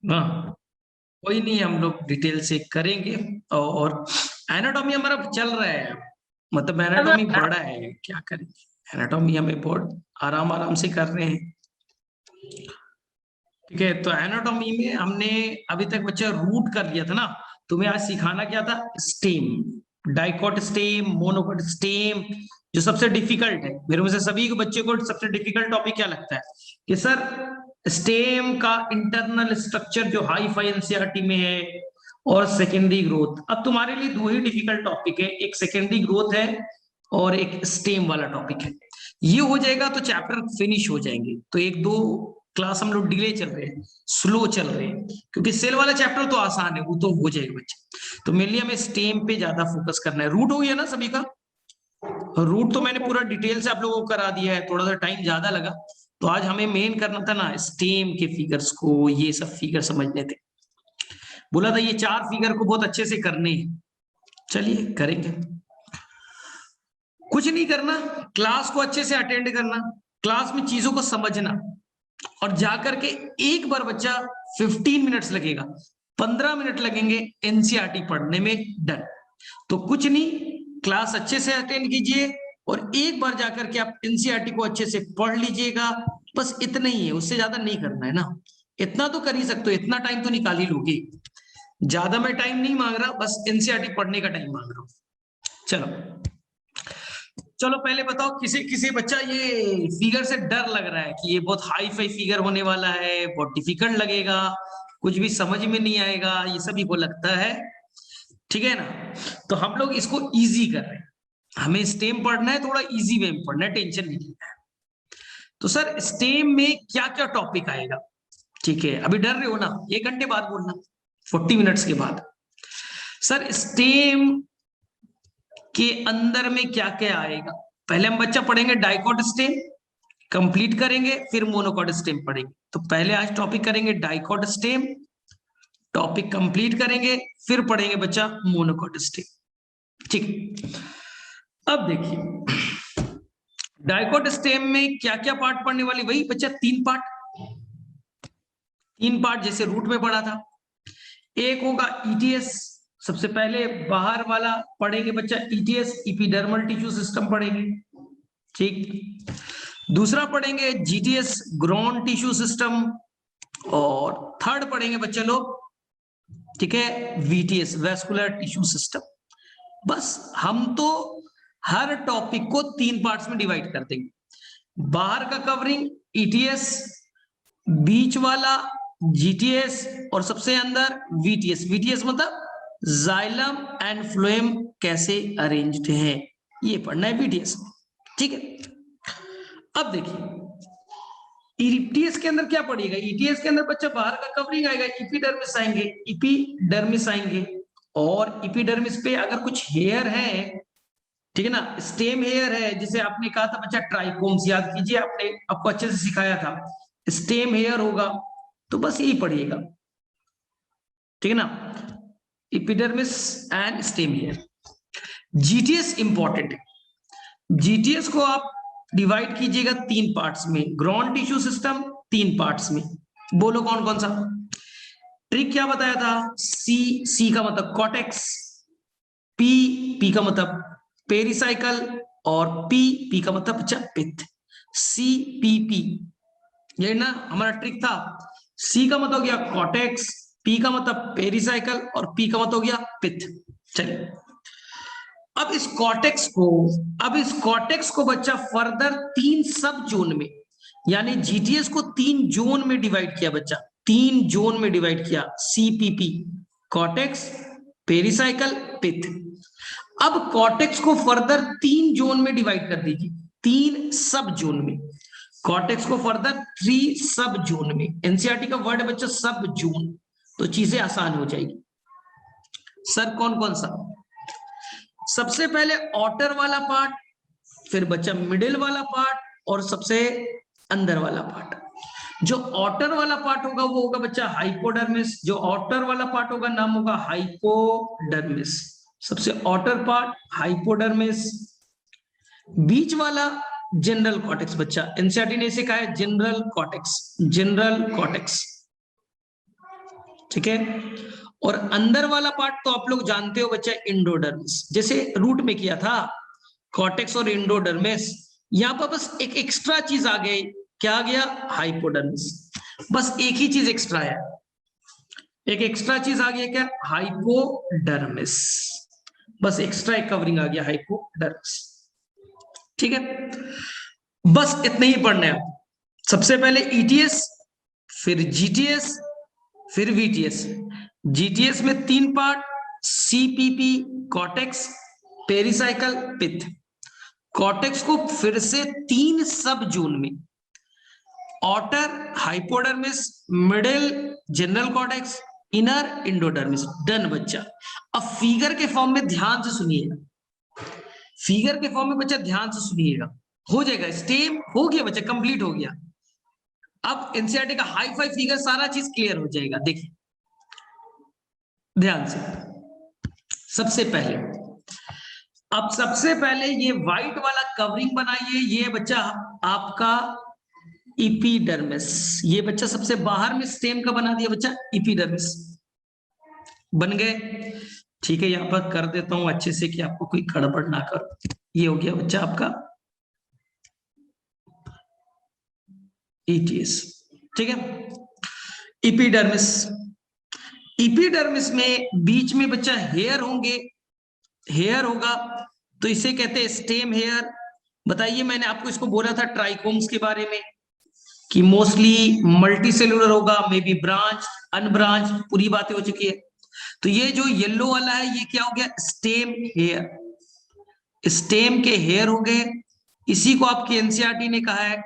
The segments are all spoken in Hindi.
हाँ, कोई नहीं, हम लोग डिटेल से करेंगे। और एनाटॉमी हमारा चल रहा है, मतलब एनाटॉमी बड़ा है, क्या करेंगे, एनाटॉमी हमें बहुत आराम आराम से कर रहे हैं। ठीक है, तो एनाटॉमी में हमने अभी तक बच्चा रूट कर लिया था ना। तुम्हें आज सिखाना क्या था, stem, dicot stem, monocot stem, जो सबसे डिफिकल्ट है मेरे में से सभी के बच्चे को। सबसे डिफिकल्ट टॉपिक क्या लगता है कि सर स्टेम का इंटरनल स्ट्रक्चर जो हाई फाई एनसीईआरटी में है, और सेकेंडरी ग्रोथ। अब तुम्हारे लिए दो ही डिफिकल्ट टॉपिक है, एक सेकेंडरी ग्रोथ है और एक स्टेम वाला टॉपिक है। ये हो जाएगा तो चैप्टर फिनिश हो जाएंगे। तो एक दो क्लास हम लोग डिले चल रहे हैं, स्लो चल रहे हैं, क्योंकि सेल वाला चैप्टर तो आसान है, वो तो हो जाएगा बच्चे। तो मेरे लिए हमें स्टेम पे ज्यादा फोकस करना है। रूट हो गया ना सभी का? रूट तो मैंने पूरा डिटेल से आप लोगों को करा दिया है, थोड़ा सा टाइम ज्यादा लगा। तो आज हमें मेन करना था ना स्टेम के फिगर्स को, ये सब फिगर समझने थे। बोला था ये चार फिगर को बहुत अच्छे से करने हैं। चलिए करेंगे। कुछ नहीं करना, क्लास को अच्छे से अटेंड करना, क्लास में चीजों को समझना, और जाकर के एक बार बच्चा 15 मिनट्स लगेगा, 15 मिनट लगेंगे एनसीईआरटी पढ़ने में, डन। तो कुछ नहीं, क्लास अच्छे से अटेंड कीजिए और एक बार जाकर के आप एनसीईआरटी को अच्छे से पढ़ लीजिएगा। बस इतना ही है, उससे ज्यादा नहीं करना है ना। इतना तो कर ही सकते हो, इतना टाइम तो निकाल ही लोगे। ज्यादा मैं टाइम नहीं मांग रहा, बस एनसीईआरटी पढ़ने का टाइम मांग रहा हूं। चलो चलो, पहले बताओ किसी किसी बच्चा ये फिगर से डर लग रहा है कि ये बहुत हाई फाई फिगर होने वाला है, बहुत डिफिकल्ट लगेगा, कुछ भी समझ में नहीं आएगा, ये सभी को लगता है। ठीक है ना? तो हम लोग इसको इजी कर रहे हैं। हमें स्टेम पढ़ना है, थोड़ा इजी वे में पढ़ना है, टेंशन नहीं लेना है। तो सर स्टेम में क्या क्या टॉपिक आएगा? ठीक है, अभी डर रहे हो ना, 1 घंटे बाद बोलना, 40 मिनट्स के बाद। सर स्टेम के अंदर में क्या क्या आएगा? पहले हम बच्चा पढ़ेंगे डाइकोट स्टेम, कंप्लीट करेंगे, फिर मोनोकोट स्टेम पढ़ेंगे। तो पहले आज टॉपिक करेंगे डाइकोट स्टेम, टॉपिक कंप्लीट करेंगे, फिर पढ़ेंगे बच्चा मोनोकोट स्टेम। ठीक, अब देखिए डाइकोट स्टेम में क्या क्या पार्ट पढ़ने वाले, वही बच्चा 3 पार्ट। 3 पार्ट जैसे रूट में पढ़ा था। एक होगा ईटीएस, सबसे पहले बाहर वाला पढ़ेंगे बच्चा, ईटीएस इपिडर्मल टिश्यू सिस्टम पढ़ेंगे। ठीक, दूसरा पढ़ेंगे जीटीएस ग्रॉन टिश्यू सिस्टम, और थर्ड पढ़ेंगे बच्चे लोग, ठीक है, वीटीएस वैस्कुलर टिश्यू सिस्टम। बस हम तो हर टॉपिक को 3 पार्ट्स में डिवाइड कर देंगे। बाहर का कवरिंग ईटीएस, बीच वाला जीटीएस, और सबसे अंदर वीटीएस। वीटीएस मतलब जाइलम एंड फ्लोएम कैसे अरेंज्ड है, ये पढ़ना है वीटीएस में। ठीक है, अब देखिए ईटीएस के अंदर क्या पढ़िएगा। ईटीएस के अंदर बच्चा बाहर का कवरिंग आएगा, इपिडर्मिस आएंगे, इपिडर्मिस आएंगे, और इपिडर्मिस पे अगर कुछ हेयर है, ठीक है ना, स्टेम हेयर है, जिसे आपने कहा था बच्चा ट्राइकोम्स, याद कीजिए, आपने आपको अच्छे से सिखाया था, स्टेम हेयर होगा। तो बस यही पढ़िएगा, ठीक है ना, epidermis and stem hair. GTS important है। जीटीएस को आप डिवाइड कीजिएगा 3 पार्ट्स में, ग्रॉन टिश्यू सिस्टम 3 पार्ट्स में। बोलो कौन कौन सा? ट्रिक क्या बताया था? सी, सी का मतलब कॉटेक्स, पी, पी का मतलब पेरिसाइकल, और पी, पी का मतलब बच्चा पित्त। सी पी पी, ये ना हमारा ट्रिक था। सी का मतलब हो गया कॉटेक्स, पी का मतलब पेरिसाइकल, और पी का मतलब हो गया पित्त। चलिए, अब इस कॉटेक्स को बच्चा फर्दर 3 सब जोन में, यानी जीटीएस को 3 जोन में डिवाइड किया बच्चा, 3 जोन में डिवाइड किया, सीपीपी, कॉटेक्स, पेरिसाइकल, पित्त। अब कॉटेक्स को फर्दर 3 जोन में डिवाइड कर दीजिए, 3 सब जोन में। कॉटेक्स को फर्दर 3 सब जोन में। एनसीईआरटी का वर्ड है बच्चा सब जोन, तो चीजें आसान हो जाएगी। सर कौन कौन सा? सबसे पहले ऑटर वाला पार्ट, फिर बच्चा मिडिल वाला पार्ट, और सबसे अंदर वाला पार्ट। जो ऑटर वाला पार्ट होगा वो होगा बच्चा हाइपोडर्मिस। जो ऑटर वाला पार्ट होगा नाम होगा हाइपोडर्मिस। सबसे ऑटर पार्ट हाइपोडर्मिस, बीच वाला जनरल कॉटेक्स। बच्चा एनसीईआरटी ने इसे कहा है जनरल कॉटेक्स, जनरल कॉटेक्स। ठीक है। और अंदर वाला पार्ट तो आप लोग जानते हो बच्चा, इंडोडर्मिस, जैसे रूट में किया था कॉर्टेक्स और इंडोडर्मिस। यहां पर बस एक एक्स्ट्रा चीज आ गई, क्या आ गया, हाइपोडर्मिस। बस एक ही चीज एक्स्ट्रा है, एक एक्स्ट्रा चीज आ गया, क्या, हाइपोडर्मिस। बस एक्स्ट्रा एक कवरिंग आ गया, हाइपोडर्मिस। ठीक है, बस इतना ही पढ़ना है। सबसे पहले ईटीएस, फिर जीटीएस, फिर वीटीएस। जीटीएस में 3 part, CPP, cortex, pericycle, pith. Cortex को फिर से 3 सब जोन में, outer, hypodermis, middle general cortex, inner endodermis. Done बच्चा। अब फिगर के फॉर्म में ध्यान से सुनिएगा, फिगर के फॉर्म में बच्चा ध्यान से सुनिएगा, हो जाएगा, स्टेम हो गया बच्चा, कंप्लीट हो गया। अब एनसीईआरटी का हाई फाई फिगर सारा चीज क्लियर हो जाएगा। देखिए ध्यान से, सबसे पहले, अब सबसे पहले ये व्हाइट वाला कवरिंग बनाइए, ये बच्चा आपका इपीडर्मिस। ये बच्चा सबसे बाहर में स्टेम का बना दिया बच्चा, इपीडर्मिस बन गए। ठीक है, यहां पर कर देता हूं अच्छे से कि आपको कोई गड़बड़ ना करो। ये हो गया बच्चा आपका ईटीएस। ठीक है, इपीडर्मिस। इपीडर्मिस में बीच में बच्चा हेयर होंगे, हेयर होगा, तो इसे कहते हैं स्टेम हेयर। बताइए, मैंने आपको इसको बोला था ट्राइकोम्स के बारे में कि मोस्टली मल्टी सेलुलर होगा, मे बी ब्रांच, अनब्रांच, पूरी बातें हो चुकी है। तो ये जो येलो वाला है, ये क्या हो गया, स्टेम हेयर। स्टेम के हेयर हो गए, इसी को आपकी एनसीईआरटी ने कहा है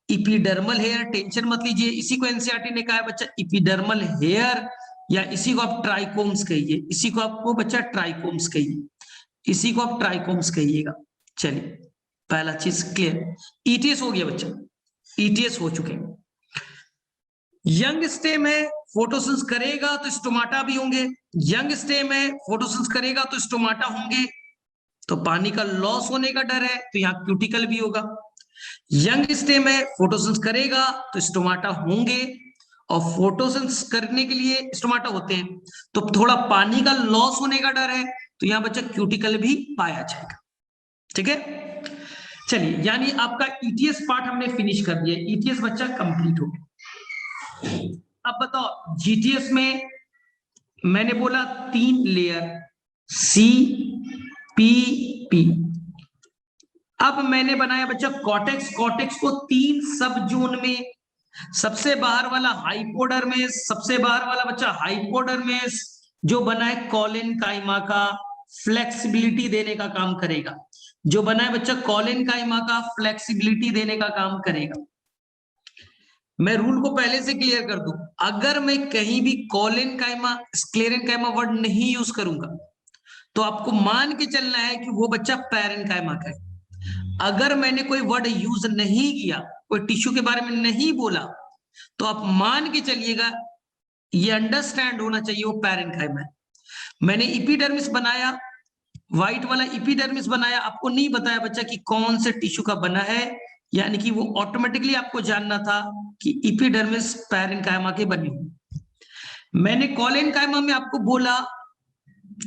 इपीडर्मल हेयर। टेंशन मत लीजिए, इसी को एनसीईआरटी ने कहा है बच्चा इपीडर्मल हेयर, या इसी को आप ट्राइकोम्स कहिए, इसी को आपको बच्चा ट्राइकोम्स कहिए, इसी को आप ट्राइकोम्स कहिएगा। चलिए, पहला चीज क्लियर। ईटीएस हो गया बच्चा, ईटीएस हो चुके हैं। यंग स्टेम है, फोटोसिंथेसिस करेगा तो स्टोमाटा भी होंगे। यंग स्टेम है, फोटोसिंथेसिस करेगा तो स्टोमाटा होंगे, तो पानी का लॉस होने का डर है, तो यहाँ क्यूटिकल भी होगा। यंग स्टेम है, फोटोसिंथेसिस करेगा तो स्टोमाटा होंगे, और फोटोसिंथेसिस करने के लिए स्टोमाटा होते हैं, तो थोड़ा पानी का लॉस होने का डर है, तो यहाँ बच्चा क्यूटिकल भी पाया जाएगा। ठीक है, चलिए, यानी आपका ईटीएस पार्ट हमने फिनिश कर दिया, ईटीएस बच्चा कंप्लीट हो गया। अब बताओ, जीटीएस में मैंने बोला 3 लेयर, सी, पी, पी। अब मैंने बनाया बच्चा कॉर्टेक्स। कॉर्टेक्स को 3 सब जोन में, सबसे बाहर वाला हाइपोडर्मिस, सबसे बाहर वाला बच्चा हाइपोडर्मिस, जो बना है कॉलिन काइमा का, फ्लेक्सिबिलिटी देने का काम करेगा। जो बना है बच्चा कॉलिन काइमा का, फ्लेक्सिबिलिटी देने का काम करेगा। मैं रूल को पहले से क्लियर कर दूं, अगर मैं कहीं भी कॉलिन काइमा, स्क्लेरेन काइमा वर्ड नहीं यूज करूंगा, तो आपको मान के चलना है कि वो बच्चा पैरेन काइमा का है। अगर मैंने कोई वर्ड यूज नहीं किया, कोई टिश्यू के बारे में नहीं बोला, तो आप मान के चलिएगा, ये अंडरस्टैंड होना चाहिए वो पैरेन्काइमा है। मैंने इपीडर्मिस बनाया, व्हाइट वाला इपीडर्मिस बनाया, आपको नहीं बताया बच्चा कि कौन से टिश्यू का बना है, यानी कि वो ऑटोमेटिकली आपको जानना था कि इपीडर्मिस पैरेन्काइमा के बने हुए। मैंने कॉलेनकाइमा में आपको बोला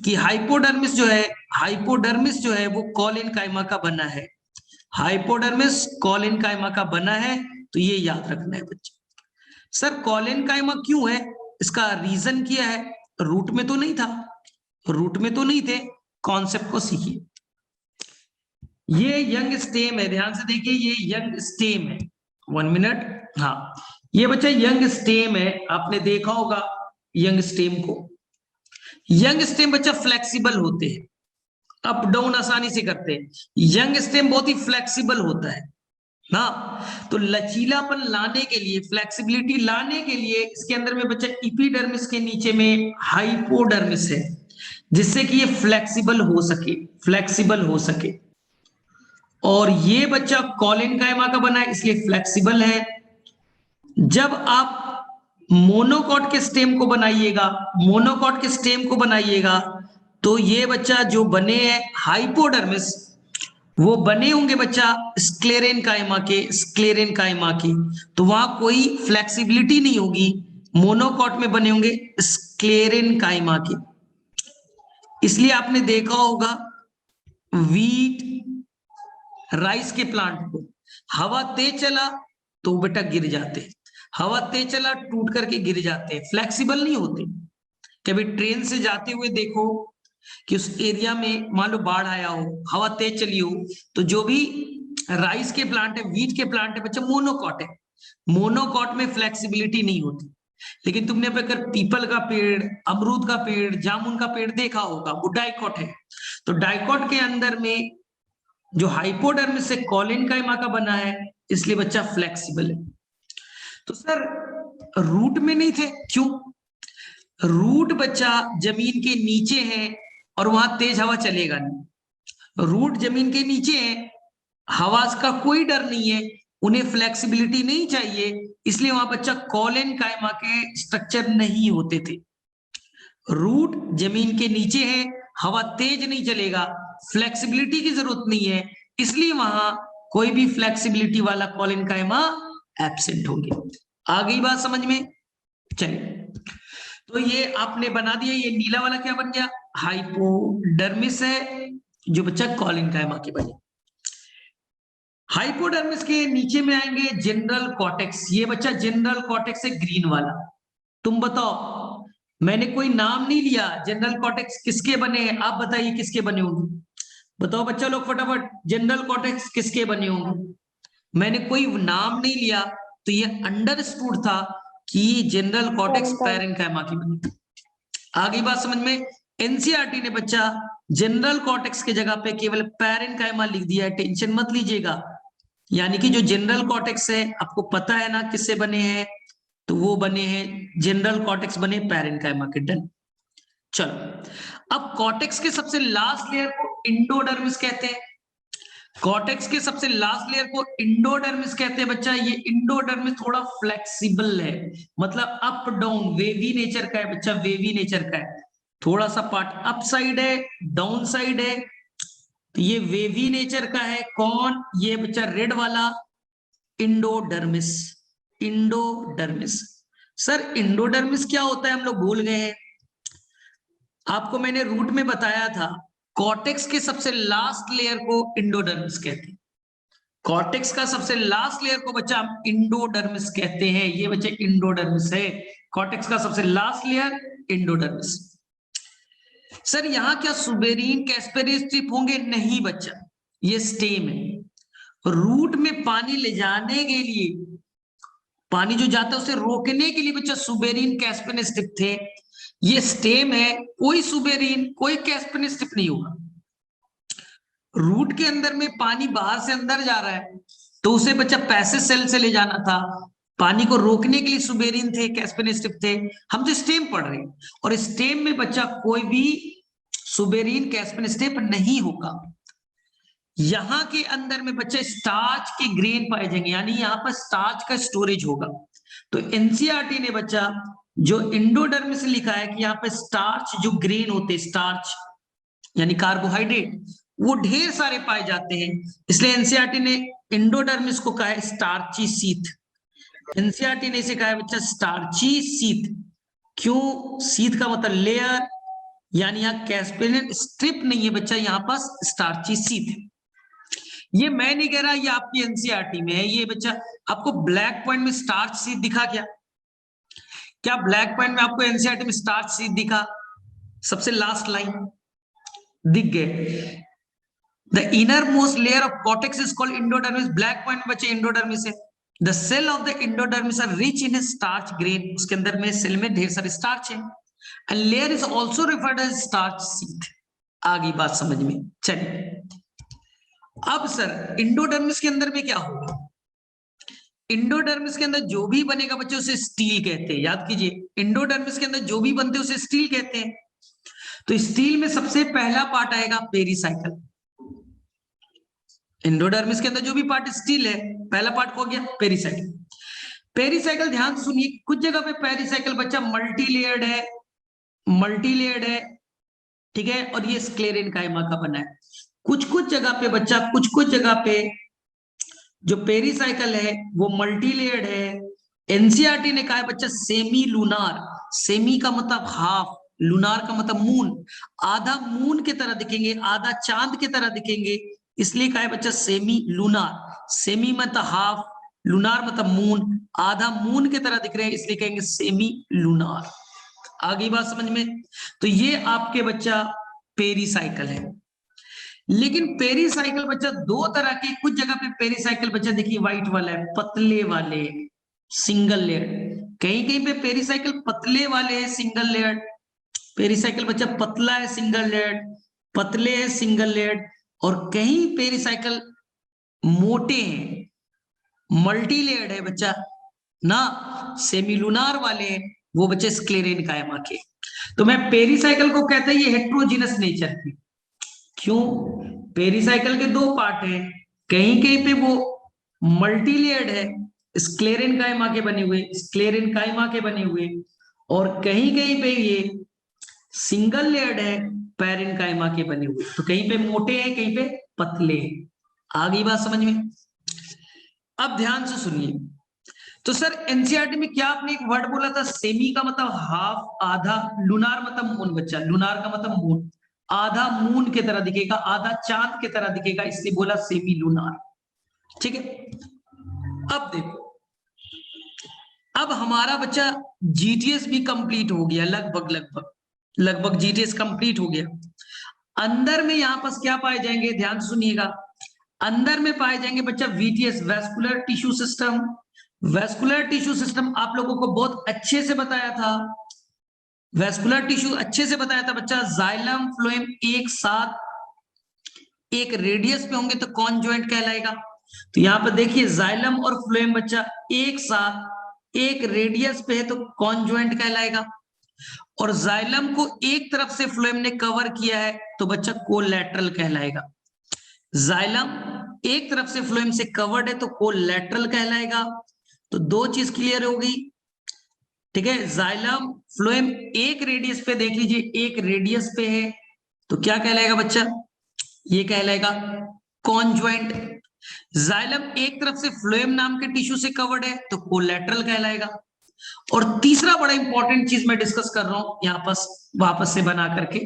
कि हाइपोडर्मिस जो है, हाइपोडर्मिस जो है वो कॉलेनकाइमा का बना है, हाइपोडर्मिस कॉलेनकाइमा का बना है, तो ये याद रखना है बच्चे। सर कॉलेनकाइमा क्यों है, इसका रीजन क्या है, रूट में तो नहीं था, रूट में तो नहीं थे, कॉन्सेप्ट को सीखिए। ये यंग स्टेम है, ध्यान से देखिए, ये यंग स्टेम है। 1 मिनट, हाँ, ये बच्चा यंग स्टेम है, आपने देखा होगा यंग स्टेम को। यंग स्टेम बच्चा फ्लेक्सिबल होते हैं, अप डाउन आसानी से करते हैं। यंग स्टेम बहुत ही फ्लेक्सिबल होता है ना, तो लचीलापन लाने के लिए, फ्लेक्सिबिलिटी लाने के लिए, इसके अंदर में बच्चा इपीडर्मिस के नीचे में हाइपोडर्मिस है, जिससे कि ये फ्लेक्सिबल हो सके, फ्लेक्सिबल हो सके। और ये बच्चा कॉलिनकाइमा का बना है, इसलिए फ्लेक्सिबल है। जब आप मोनोकॉट के स्टेम को बनाइएगा, मोनोकॉट के स्टेम को बनाइएगा, तो ये बच्चा जो बने हैं हाइपोडर्मिस, वो बने होंगे बच्चा स्क्लेरेन काइमा के, स्क्लेरेन काइमा के, तो वहां कोई फ्लेक्सिबिलिटी नहीं होगी, मोनोकॉट में बने होंगे स्क्लेरेनकाइमा के। इसलिए आपने देखा होगा वीट, राइस के प्लांट को हवा तेज चला तो बेटा गिर जाते, हवा तेज चला टूट करके गिर जाते, फ्लेक्सिबल नहीं होते। कभी ट्रेन से जाते हुए देखो कि उस एरिया में मान लो बाढ़ आया हो, हवा तेज चली हो, तो जो भी राइस के प्लांट है, वीट के प्लांट है बच्चा, मोनोकॉट है। मोनोकॉट में फ्लेक्सिबिलिटी नहीं होती। लेकिन तुमने अगर पीपल का पेड़, अमरूद का पेड़, जामुन का पेड़ देखा होगा, वो डाइकॉट है। तो डाइकॉट के अंदर में जो हाइपोडर्मिस से कॉलिनकाइमा का बना है, इसलिए बच्चा फ्लेक्सिबल है। तो सर रूट में नहीं थे, क्यों? रूट बच्चा जमीन के नीचे है और वहां तेज हवा चलेगा नहीं। रूट जमीन के नीचे है, हवा का कोई डर नहीं है, उन्हें फ्लेक्सिबिलिटी नहीं चाहिए, इसलिए वहां बच्चा कॉलिनकाइमा के स्ट्रक्चर नहीं होते थे। रूट जमीन के नीचे है, हवा तेज नहीं चलेगा, फ्लेक्सिबिलिटी की जरूरत नहीं है, इसलिए वहां कोई भी फ्लेक्सिबिलिटी वाला कॉलिनकाइमा एब्सेंट होंगे। आ गई बात समझ में? चलिए, तो ये आपने बना दिया। ये नीला वाला क्या बन गया? हाइपोडर्मिस है, जो बच्चा कॉलिनकाइमा के बने। हाइपोडर्मिस के नीचे में आएंगे जनरल कॉर्टेक्स। ये बच्चा जनरल कॉर्टेक्स है, ग्रीन वाला। तुम बताओ, मैंने कोई नाम नहीं लिया, जनरल कॉर्टेक्स किसके बने हैं? आप बताइए किसके बने होंगे? बताओ बच्चा लोग फटाफट, जनरल कॉर्टेक्स किसके बने होंगे? मैंने कोई नाम नहीं लिया, तो ये अंडरस्टूड था कि जनरल कॉर्टेक्स पैरेन्काइमा की बनी। आगे बात समझ में? एनसीईआरटी ने बच्चा जनरल कॉर्टेक्स के जगह पे केवल पैरेन्काइमा लिख दिया है, टेंशन मत लीजिएगा। यानी कि जो जनरल कॉर्टेक्स है, आपको पता है ना किससे बने हैं? तो वो बने हैं, जनरल कॉर्टेक्स बने पैरेन्काइमा के। डन। चलो, अब कॉर्टेक्स के सबसे लास्ट लेयर को इंडोडर्मिस कहते हैं। कॉर्टेक्स के सबसे लास्ट लेयर को इंडोडर्मिस कहते हैं बच्चा। ये इंडोडर्मिस थोड़ा फ्लेक्सिबल है, मतलब अप डाउन वेवी नेचर का है बच्चा, वेवी नेचर का है। थोड़ा सा पार्ट अप साइड है, डाउन साइड है, तो ये वेवी नेचर का है। कौन? ये बच्चा रेड वाला इंडोडर्मिस। इंडोडर्मिस। सर इंडोडर्मिस क्या होता है, हम लोग भूल गए हैं। आपको मैंने रूट में बताया था, कॉर्टेक्स के सबसे लास्ट लेयर को इंडोडर्मिस कहते हैं। कॉर्टेक्स का सबसे लास्ट लेयर को बच्चा हम इंडोडर्मिस कहते हैं। ये बच्चे इंडोडर्मिस है, कॉर्टेक्स का सबसे लास्ट लेयर इंडोडर्मिस। सर यहाँ क्या सुबेरीन कैस्पेरी स्ट्रिप होंगे? नहीं बच्चा, ये स्टेम है। रूट में पानी ले जाने के लिए, पानी जो जाता है उसे रोकने के लिए बच्चा सुबेरीन कैस्पेरी स्ट्रिप थे। ये स्टेम है, कोई सुबेरीन कोई कैस्पेरी स्ट्रिप नहीं होगा। रूट के अंदर में पानी बाहर से अंदर जा रहा है, तो उसे बच्चा पैसेज सेल से ले जाना था। पानी को रोकने के लिए सुबेरिन थे, कैस्पेरिन स्ट्रिप थे। हम तो स्टेम पढ़ रहे हैं, और स्टेम में बच्चा कोई भी सुबेरिन कैस्पेरिन स्ट्रिप नहीं होगा। यहां के अंदर में बच्चे स्टार्च के ग्रेन पाए जाएंगे, यानी यहाँ पर स्टार्च का स्टोरेज होगा। तो एनसीईआरटी ने बच्चा जो इंडोडर्मिस लिखा है कि यहाँ पे स्टार्च जो ग्रेन होते, स्टार्च यानी कार्बोहाइड्रेट, वो ढेर सारे पाए जाते हैं, इसलिए एनसीईआरटी ने इंडोडर्मिस को कहा है स्टार्ची सीथ। एनसीईआरटी ने इसे कहा है बच्चा स्टार्ची सीथ। क्यों? सीथ का मतलब लेयर, यानी यहाँ कैस्पेरिन स्ट्रिप नहीं है बच्चा, यहाँ पास स्टार्ची सीथ है। ये मैं नहीं कह रहा, ये आपकी एनसीईआरटी में है। ये बच्चा आपको ब्लैक पॉइंट में स्टार्च सीथ दिखा क्या? क्या ब्लैक पॉइंट में आपको एनसीईआरटी में स्टार्च सीथ दिखा? सबसे लास्ट लाइन दिख गए। The innermost layer of cortex is called endodermis. Black point में बच्चे endodermis है। The cell of the endodermis are rich in a starch grain. उसके अंदर में सेल में ढेर सारे स्टार्च है। And layer is also referred as starch sheath. आगे बात समझ में? चलिए, अब सर इंडोडर्मिस के अंदर में क्या होगा? इंडोडर्मिस के अंदर जो भी बनेगा बच्चे उसे स्टील कहते हैं। याद कीजिए, इंडोडर्मिस के अंदर जो भी बनते हैं उसे स्टील कहते हैं। तो स्टील में सबसे पहला पार्ट आएगा पेरीसाइकल। इंडोडर्मिस के अंदर जो भी पार्ट स्टील है, पहला पार्ट हो गया पेरीसाइकल। पेरीसाइकल ध्यान से सुनिए, कुछ जगह पे पेरीसाइकल बच्चा मल्टी लेयर्ड है, मल्टी लेयर्ड है, ठीक है, और ये स्क्लेरेनकाइमा का बना है। कुछ कुछ जगह पे बच्चा, कुछ कुछ जगह पे जो पेरीसाइकल है वो मल्टी लेयर्ड है, एनसीईआरटी ने कहा है बच्चा सेमी लूनार, सेमी का मतलब हाफ, लूनार का मतलब मून, आधा मून की तरह दिखेंगे, आधा चांद की तरह दिखेंगे, इसलिए कहा है बच्चा सेमी लूनार। सेमी मतलब हाफ, लूनार मतलब मून, आधा मून की तरह दिख रहे हैं इसलिए कहेंगे सेमी लूनार। आगे बात समझ में? तो ये आपके बच्चा पेरीसाइकिल है। लेकिन पेरीसाइकिल बच्चा दो तरह के, कुछ जगह पे पेरीसाइकिल बच्चा देखिए व्हाइट वाला है, पतले वाले सिंगल लेयर, कहीं कहीं पे पेरीसाइकिल पतले वाले है सिंगल लेयर, पेरीसाइकिल बच्चा पतला है सिंगल लेयर, पतले है सिंगल लेयर, और कहीं पेरीसाइकिल मोटे हैं मल्टी लेयर्ड है बच्चा ना, सेमिलुनार वाले हैं वो बच्चे स्क्लेरेन कायमा के। तो मैं पेरीसाइकिल को कहता है ये हेट्रोजीनस नेचर की। क्यों? पेरीसाइकिल के दो पार्ट हैं, कहीं कहीं पे वो मल्टी लेयर्ड है, स्क्लेरेन कायमा के बने हुए, स्क्लेरेन कायमा के बने हुए, और कहीं कहीं पे ये सिंगल लेयर्ड है, पैरेन कायमा के बने हुए। तो कहीं पे मोटे हैं कहीं पे पतले हैं। आ गई बात समझ में? अब ध्यान से सुनिए। तो सर एनसीईआरटी में क्या आपने एक वर्ड बोला था, सेमी का मतलब हाफ, आधा, लूनार मतलब मून, बच्चा लूनार का मतलब मून, आधा मून की तरह दिखेगा, आधा चांद की तरह दिखेगा, इसलिए बोला सेमी लूनार। ठीक है, अब देखो, अब हमारा बच्चा जीटीएस भी कंप्लीट हो गया, लगभग लगभग लगभग जीटीएस कंप्लीट हो गया। अंदर में यहां पास क्या पाए जाएंगे, ध्यान से सुनिएगा, अंदर में पाए जाएंगे बच्चा VTS, vascular tissue system. Vascular tissue system आप लोगों को बहुत अच्छे से बताया था, वेस्कुलर टिश्यू अच्छे से बताया था बच्चा, जाइलम फ्लोएम एक साथ एक रेडियस पे होंगे तो कॉन्जॉइंट कहलाएगा। तो यहाँ पर देखिए जाइलम और फ्लोएम बच्चा एक साथ एक रेडियस पे है तो कॉन्जॉइंट कहलाएगा, और जाइलम को एक तरफ से फ्लोएम ने कवर किया है तो बच्चा कोलैटरल कहलाएगा। जाइलम एक तरफ से फ्लोएम से कवर्ड है तो कोलैटरल कहलाएगा। तो दो चीज क्लियर हो गई। ठीक है, जाइलम फ्लोएम एक रेडियस पे, देख लीजिए एक रेडियस पे है तो क्या कहलाएगा बच्चा, ये कहलाएगा कॉन्जॉइंट। जाइलम एक तरफ से फ्लोएम नाम के टिश्यू से कवर्ड है तो कोलैटरल कहलाएगा। और तीसरा बड़ा इंपॉर्टेंट चीज मैं डिस्कस कर रहा हूं यहां पर वापस से बना करके,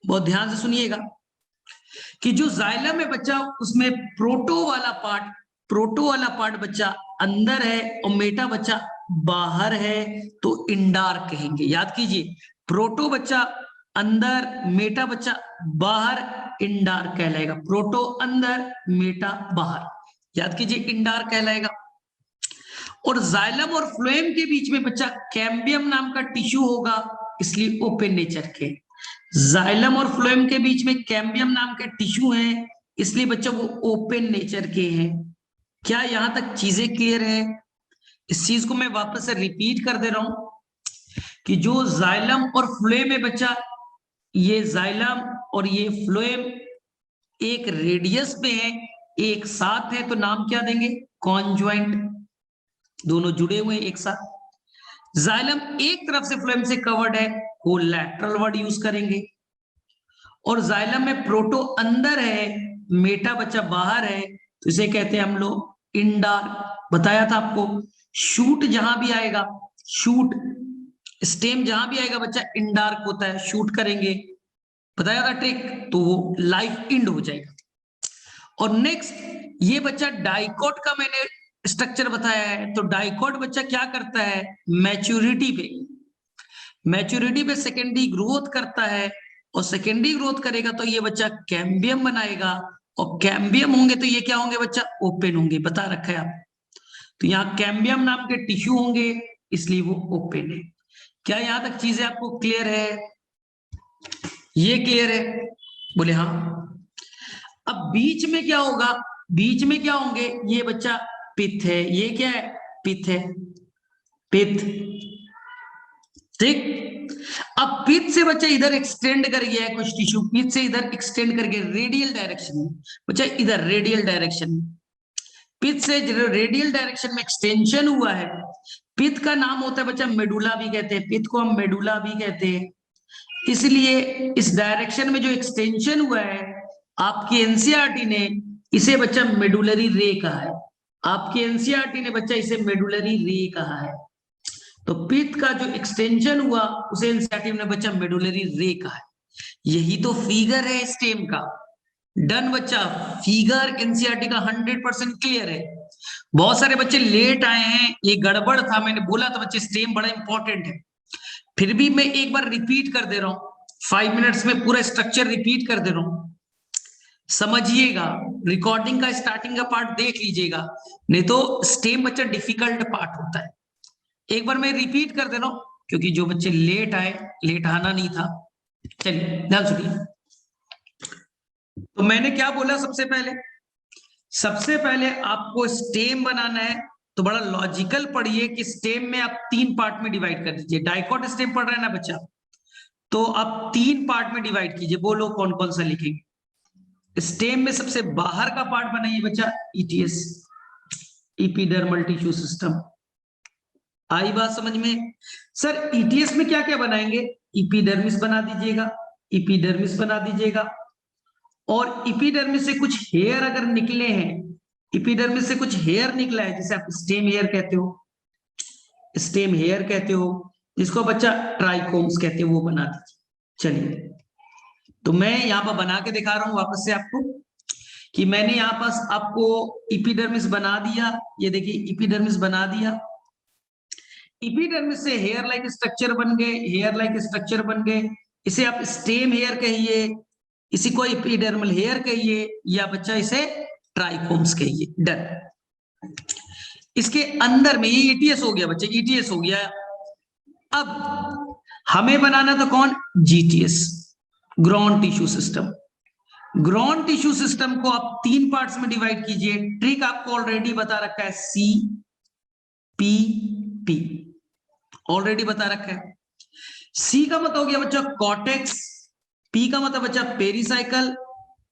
बहुत ध्यान से सुनिएगा, कि जो जाइलम है बच्चा उसमें प्रोटो वाला पार्ट बच्चा अंदर है और मेटा बच्चा बाहर है, तो इंडार कहेंगे। याद कीजिए, प्रोटो बच्चा अंदर, मेटा बच्चा बाहर, इंडार कहलाएगा। प्रोटो अंदर, मेटा बाहर, याद कीजिए इंडार कहलाएगा। और जाइलम और फ्लोएम के बीच में बच्चा कैम्बियम नाम का टिश्यू होगा, इसलिए ओपन नेचर के। जाइलम और फ्लोएम के बीच में कैम्बियम नाम के टिश्यू हैं, इसलिए बच्चों वो ओपन नेचर के हैं। क्या यहां तक चीजें क्लियर है? इस चीज को मैं वापस से रिपीट कर दे रहा हूं कि जो जाइलम और फ्लोएम है बच्चा, ये जाइलम और ये फ्लोएम एक रेडियस पे है, एक साथ है, तो नाम क्या देंगे, कॉन्जॉइंट। दोनों जुड़े हुए एक साथ। जाइलम एक तरफ से फ्लोएम से कवर्ड है, कोलैटरल वर्ड यूज करेंगे। और जाइलम में प्रोटो अंदर है, मेटा बच्चा बाहर है, तो इसे कहते हैं हम लोग इंडार। बताया था आपको, शूट जहां भी आएगा, शूट स्टेम जहां भी आएगा बच्चा इंडार होता है, शूट करेंगे, बताया था ट्रिक, तो वो लाइफ इंड हो जाएगा। और नेक्स्ट ये बच्चा डाइकोट का मैंने स्ट्रक्चर बताया है, तो डाइकोट बच्चा क्या करता है, मैच्योरिटी पे सेकेंडरी ग्रोथ करता है, और सेकेंडरी ग्रोथ करेगा तो ये बच्चा कैम्बियम बनाएगा, और कैम्बियम होंगे तो ये क्या होंगे बच्चा, ओपन होंगे, बता रखा है आप। तो यहाँ कैम्बियम नाम के टिश्यू होंगे, इसलिए वो ओपन है। क्या यहां तक चीजें आपको क्लियर है? ये क्लियर है? बोले हाँ। अब बीच में क्या होगा, बीच में क्या होंगे, ये बच्चा पित्त है, ये क्या है, पित्त है, पित्त। ठीक, अब पित्त से बच्चा इधर एक्सटेंड कर गया है कुछ टिश्यू, पित्त से इधर एक्सटेंड कर गया रेडियल डायरेक्शन में, बच्चा इधर रेडियल डायरेक्शन में, पित्त से रेडियल डायरेक्शन में एक्सटेंशन हुआ है। पित्त का नाम होता है बच्चा मेडुला भी कहते हैं, पित्त को हम मेडुला भी कहते हैं। इसलिए इस डायरेक्शन में जो एक्सटेंशन हुआ है, आपकी एनसीईआरटी ने इसे बच्चा मेडुलरी रे कहा है। आपकी एनसीईआरटी ने बच्चा इसे मेडुलरी रे कहा है। तो पित्त का जो एक्सटेंशन हुआ उसे एनसीईआरटी ने बच्चा मेडुलरी रे कहा है। यही तो फिगर है स्टेम का। डन बच्चा, फिगर एनसीईआरटी का 100% क्लियर है। बहुत सारे बच्चे लेट आए हैं, ये गड़बड़ था, मैंने बोला था बच्चे स्टेम बड़ा इंपॉर्टेंट है। फिर भी मैं एक बार रिपीट कर दे रहा हूं, 5 मिनट्स में पूरा स्ट्रक्चर रिपीट कर दे रहा हूं, समझिएगा। रिकॉर्डिंग का स्टार्टिंग का पार्ट देख लीजिएगा, नहीं तो स्टेम बच्चा डिफिकल्ट पार्ट होता है। एक बार मैं रिपीट कर दे रहा हूं, क्योंकि जो बच्चे लेट आए, लेट आना नहीं था। चलिए ध्यान सुनिए। तो मैंने क्या बोला, सबसे पहले आपको स्टेम बनाना है, तो बड़ा लॉजिकल पढ़िए कि स्टेम में आप 3 पार्ट में डिवाइड कर दीजिए। डाइकोट स्टेम पढ़ रहे हैं ना बच्चा, तो आप 3 पार्ट में डिवाइड कीजिए। बोलो कौन कौन सा लिखेंगे। स्टेम में सबसे बाहर का पार्ट बनाइए बच्चा, ईटीएस, इपिडर्मल टिश्यू सिस्टम। आई बात समझ में? सर ईटीएस में क्या क्या बनाएंगे? इपिडर्मिस बना दीजिएगा, इपिडर्मिस बना दीजिएगा। और इपिडर्मिस से कुछ हेयर अगर निकले हैं, इपिडर्मिस से कुछ हेयर निकला है, जिसे आप स्टेम हेयर कहते हो, स्टेम हेयर कहते हो, जिसको बच्चा ट्राइकोम्स कहते हो, वो बना दीजिए। चलिए, तो मैं यहाँ पर बना के दिखा रहा हूं वापस से आपको, कि मैंने यहाँ पास आपको इपिडर्मिस बना दिया। ये देखिए इपिडर्मिस बना दिया। इपिडर्मिस से हेयर लाइक स्ट्रक्चर बन गए, हेयर लाइक स्ट्रक्चर बन गए। इसे आप स्टेम हेयर कहिए, इसी को एपिडर्मल हेयर कहिए, या बच्चा इसे ट्राइकोम्स कहिए। डन। इसके अंदर में ये ईटीएस हो गया बच्चे, ईटीएस हो गया। अब हमें बनाना तो कौन? GTS, grown tissue system. Grown tissue system को आप 3 पार्ट्स में डिवाइड कीजिए। ट्रिक आपको ऑलरेडी बता रखा है, सी पी पी, ऑलरेडी बता रखा है। सी का मतलब हो गया बच्चा कॉर्टेक्स, पी का मतलब बच्चा पेरिसाइकल,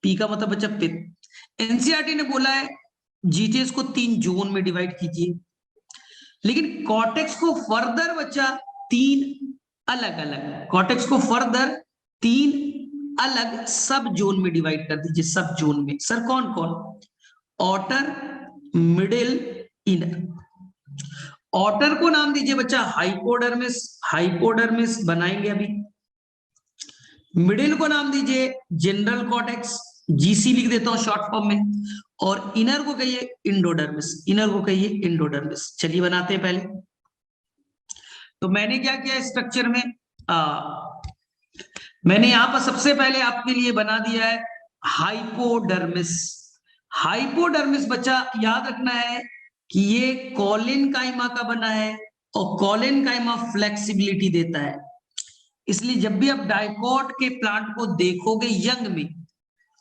पी का मतलब बच्चा पित्त। एनसीईआरटी ने बोला है जीटीएस को 3 जोन में डिवाइड कीजिए, लेकिन कॉर्टेक्स को फर्दर बच्चा 3 अलग अलग, कॉर्टेक्स को फर्दर 3 अलग सब जोन में डिवाइड कर दीजिए। सब जोन में सर कौन कौन? Otter, middle, inner. ऑटर को नाम दीजिए बच्चा हाइपोडर्मिस, हाइपोडर्मिस बनाएंगे अभी। मिडिल को नाम दीजिए जनरल कॉर्टेक्स, जीसी लिख देता हूं शॉर्ट फॉर्म में। और इनर को कहिए इंडोडर्मिस, इनर को कहिए इंडोडर्मिस। चलिए बनाते हैं पहले। तो मैंने क्या किया स्ट्रक्चर में, मैंने यहां पर सबसे पहले आपके लिए बना दिया है हाइपोडर्मिस। हाइपोडर्मिस बच्चा याद रखना है कि ये कॉलिन काइमा का बना है, और कॉलिन काइमा फ्लेक्सिबिलिटी देता है। इसलिए जब भी आप डाइकोट के प्लांट को देखोगे यंग में,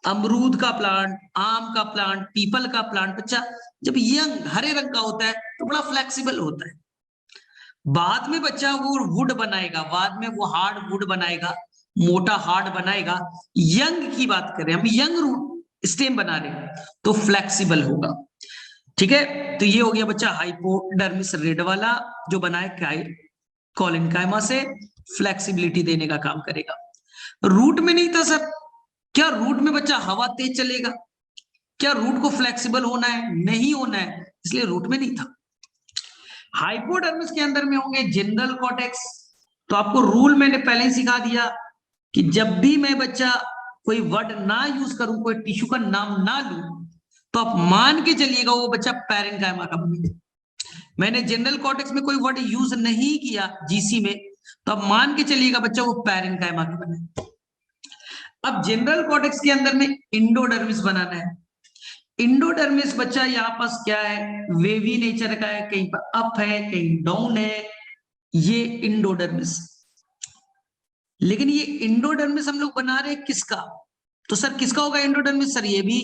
अमरूद का प्लांट, आम का प्लांट, पीपल का प्लांट, बच्चा जब यंग हरे रंग का होता है तो बड़ा फ्लेक्सिबल होता है। बाद में बच्चा वो वुड बनाएगा, बाद में वो हार्ड वुड बनाएगा, मोटा हार्ड बनाएगा। यंग की बात करें हम, यंग रूट स्टेम बना रहे हैं तो फ्लेक्सिबल होगा। ठीक है, तो ये हो गया बच्चा हाइपोडर्मिस रेड वाला, जो बना है कॉलिन काइमा से, फ्लेक्सिबिलिटी देने का काम करेगा। रूट में नहीं था सर, क्या रूट में बच्चा हवा तेज चलेगा? क्या रूट को फ्लेक्सिबल होना है? नहीं होना है, इसलिए रूट में नहीं था। हाइपोडर्मिस के अंदर में होंगे जनरल कॉर्टेक्स। तो आपको रूल मैंने पहले ही सिखा दिया कि जब भी मैं बच्चा कोई वर्ड ना यूज करूं, कोई टिश्यू का नाम ना लूं, तो आप मान के चलिएगा वो बच्चा पैरेन्काइमा का बनेगा। मैंने जनरल कॉर्टेक्स में कोई वर्ड यूज नहीं किया जीसी में, तो आप मान के चलिएगा बच्चा वो पैरेन्काइमा का बने। अब जनरल कॉर्टेक्स के अंदर में इंडोडर्मिस बनाना है। इंडोडर्मिस बच्चा यहाँ पास क्या है, वेवी नेचर का है, कहीं पर अप है कहीं डाउन है, ये इंडोडर्मिस। लेकिन ये इंडोडर्मिस हम लोग बना रहे हैं किसका? तो सर किसका होगा इंडोडर्मिस? सर ये भी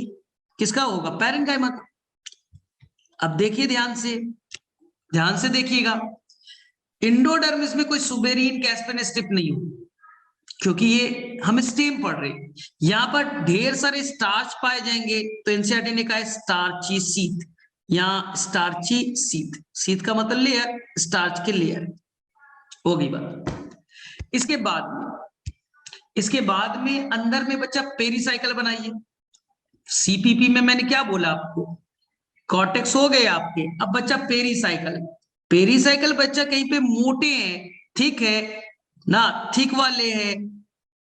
किसका होगा? पैरेन्काइमा का। अब देखिए ध्यान से देखिएगा, इंडोडर्मिस में कोई सुबेरिन कैस्पेन स्ट्रिप नहीं हो, क्योंकि ये हम स्टेम पढ़ रहे हैं। यहां पर ढेर सारे स्टार्च पाए जाएंगे, तो एनसीईआरटी ने कहा है स्टार्ची सीथ। यहाँ स्टार्ची सीथ, सीथ का मतलब लेयर, स्टार्च के लेयर होगी बात। इसके बाद में अंदर में बच्चा पेरिसाइकिल बनाइए। सीपीपी में मैंने क्या बोला आपको कॉर्टेक्स हो गए आपके। अब बच्चा पेरीसाइकल। पेरीसाइकल बच्चा कहीं पे मोटे हैं, ठीक है ना, थिक वाले हैं,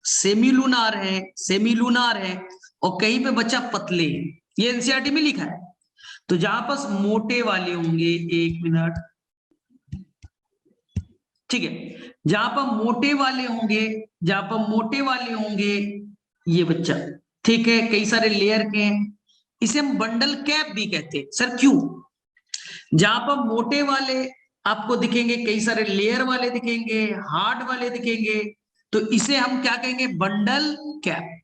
सेमीलुनार है, सेमीलुनार है, और कहीं पे बच्चा पतले हैं। ये एनसीईआरटी में लिखा है। तो जहां पास मोटे वाले होंगे, 1 मिनट, ठीक है, जहां पर मोटे वाले होंगे, जहां पर मोटे वाले होंगे, ये बच्चा, ठीक है, कई सारे लेयर के हैं, इसे हम बंडल कैप भी कहते हैं। सर क्यों? जहां पर मोटे वाले आपको दिखेंगे, कई सारे लेयर वाले दिखेंगे, हार्ड वाले दिखेंगे, तो इसे हम क्या कहेंगे? Bundle cap.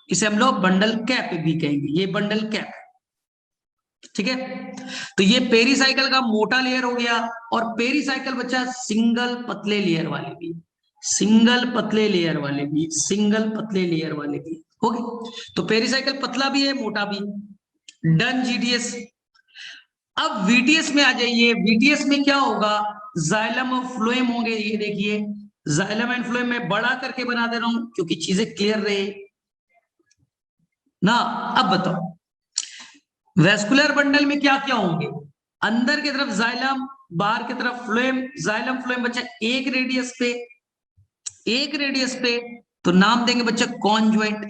इसे हम लोग बंडल कैप भी कहेंगे, ये बंडल कैप, ठीक है। तो ये पेरीसाइकिल का मोटा लेयर हो गया। और पेरीसाइकिल बच्चा सिंगल पतले लेयर वाले भी, सिंगल पतले लेयर वाले भी, सिंगल पतले लेयर वाले भी हो गए। तो पेरीसाइकिल पतला भी है, मोटा भी। Done GTS. अब वीटीएस में आ जाइए। वीटीएस में क्या होगा? जाइलम और फ्लोएम होंगे। ये देखिए, जाइलम एंड फ्लोएम में बड़ा करके बना दे रहा हूं क्योंकि चीजें क्लियर रहे ना। अब बताओ, वेस्कुलर बंडल में क्या क्या होंगे? अंदर की तरफ जाइलम, बाहर की तरफ फ्लोएम। जाइलम फ्लोएम बच्चा एक रेडियस पे, एक रेडियस पे, तो नाम देंगे बच्चा कॉन्जुएंट।